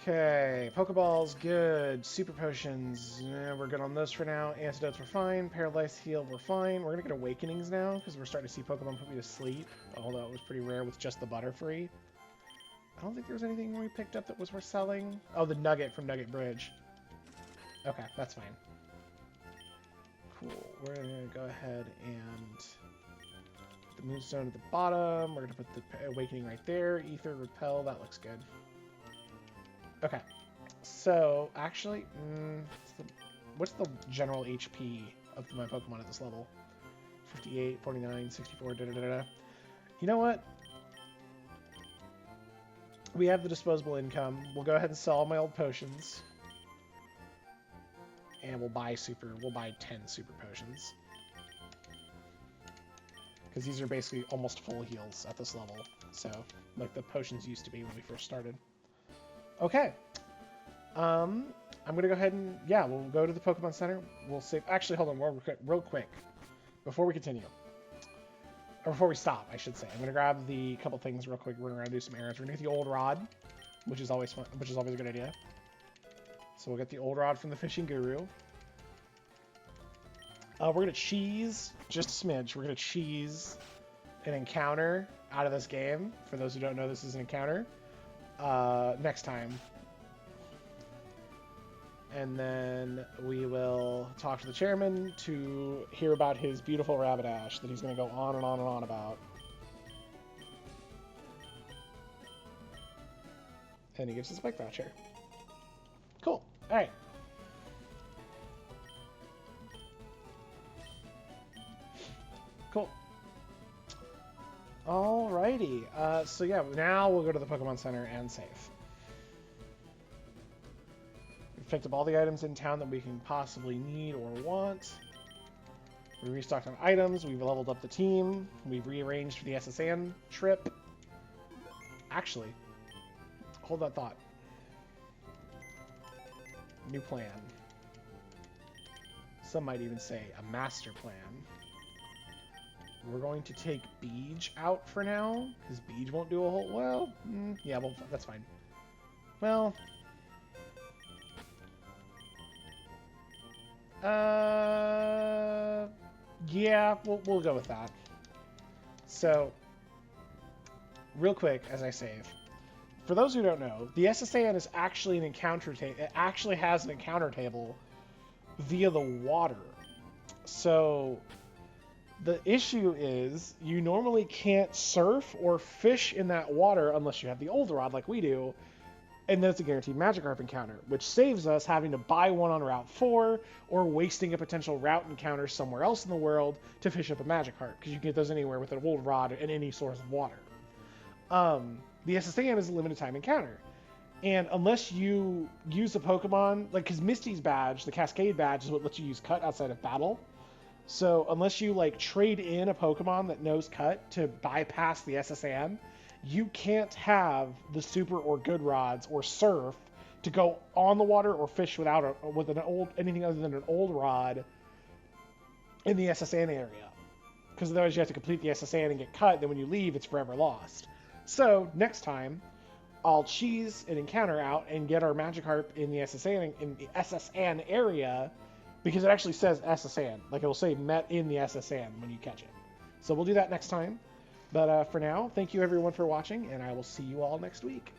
Okay, Pokeballs, good. Super Potions, we're good on those for now. Antidotes, we're fine. Paralyzed Heal, we're fine. We're going to get Awakenings now, because we're starting to see Pokemon put me to sleep, although it was pretty rare with just the Butterfree. I don't think there was anything we picked up that was worth selling. Oh, the Nugget from Nugget Bridge. Okay, that's fine. Cool. We're going to go ahead and put the Moonstone at the bottom. We're going to put the Awakening right there. Ether, Repel, that looks good. Okay, so actually, what's the general HP of my Pokemon at this level? 58, 49, 64, da-da-da-da. You know what? We have the disposable income. We'll go ahead and sell all my old potions. And we'll buy 10 super potions. Because these are basically almost full heals at this level. So, like the potions used to be when we first started. Okay. I'm going to go ahead and, yeah, we'll go to the Pokemon Center. We'll save, actually, hold on real quick. Before we continue. Or before we stop, I should say. I'm going to grab the couple things real quick. We're going to do some errands. We're going to get the old rod, which is always fun, which is always a good idea. So we'll get the old rod from the Fishing Guru. We're going to cheese, just a smidge, we're going to cheese an encounter out of this game. For those who don't know, this is an encounter. Next time. And then we will talk to the chairman to hear about his beautiful Rapidash that he's going to go on and on and on about. And he gives us a bike voucher. Cool. All right. Cool. All right. Alrighty. So yeah, now we'll go to the Pokemon Center and save. We've picked up all the items in town that we can possibly need or want. We restocked on items. We've leveled up the team. We've rearranged for the SSN trip. Actually, hold that thought. New plan. Some might even say a master plan. We're going to take Beej out for now, because Beej won't do a whole... Well, yeah, well, that's fine. Well... Yeah, we'll go with that. So, real quick, as I save. For those who don't know, the SSAN is actually an encounter table. It actually has an encounter table via the water. So, the issue is you normally can't surf or fish in that water unless you have the old rod like we do. And then it's a guaranteed Magikarp encounter, which saves us having to buy one on Route 4 or wasting a potential route encounter somewhere else in the world to fish up a Magikarp, because you can get those anywhere with an old rod and any source of water. The SSAN is a limited time encounter. And unless you use a Pokemon, like, because Misty's badge, the Cascade badge, is what lets you use Cut outside of battle. So unless you, like, trade in a Pokemon that knows Cut to bypass the SSAN, you can't have the Super or Good Rods or Surf to go on the water or fish with anything other than an old rod in the SSAN area. Because otherwise you have to complete the SSAN and get Cut, then when you leave, it's forever lost. So, next time, I'll cheese an encounter out and get our Magikarp in the SSAN area, because it actually says SSAN. Like, it'll say met in the SSAN when you catch it. So we'll do that next time. But for now, thank you everyone for watching, and I will see you all next week.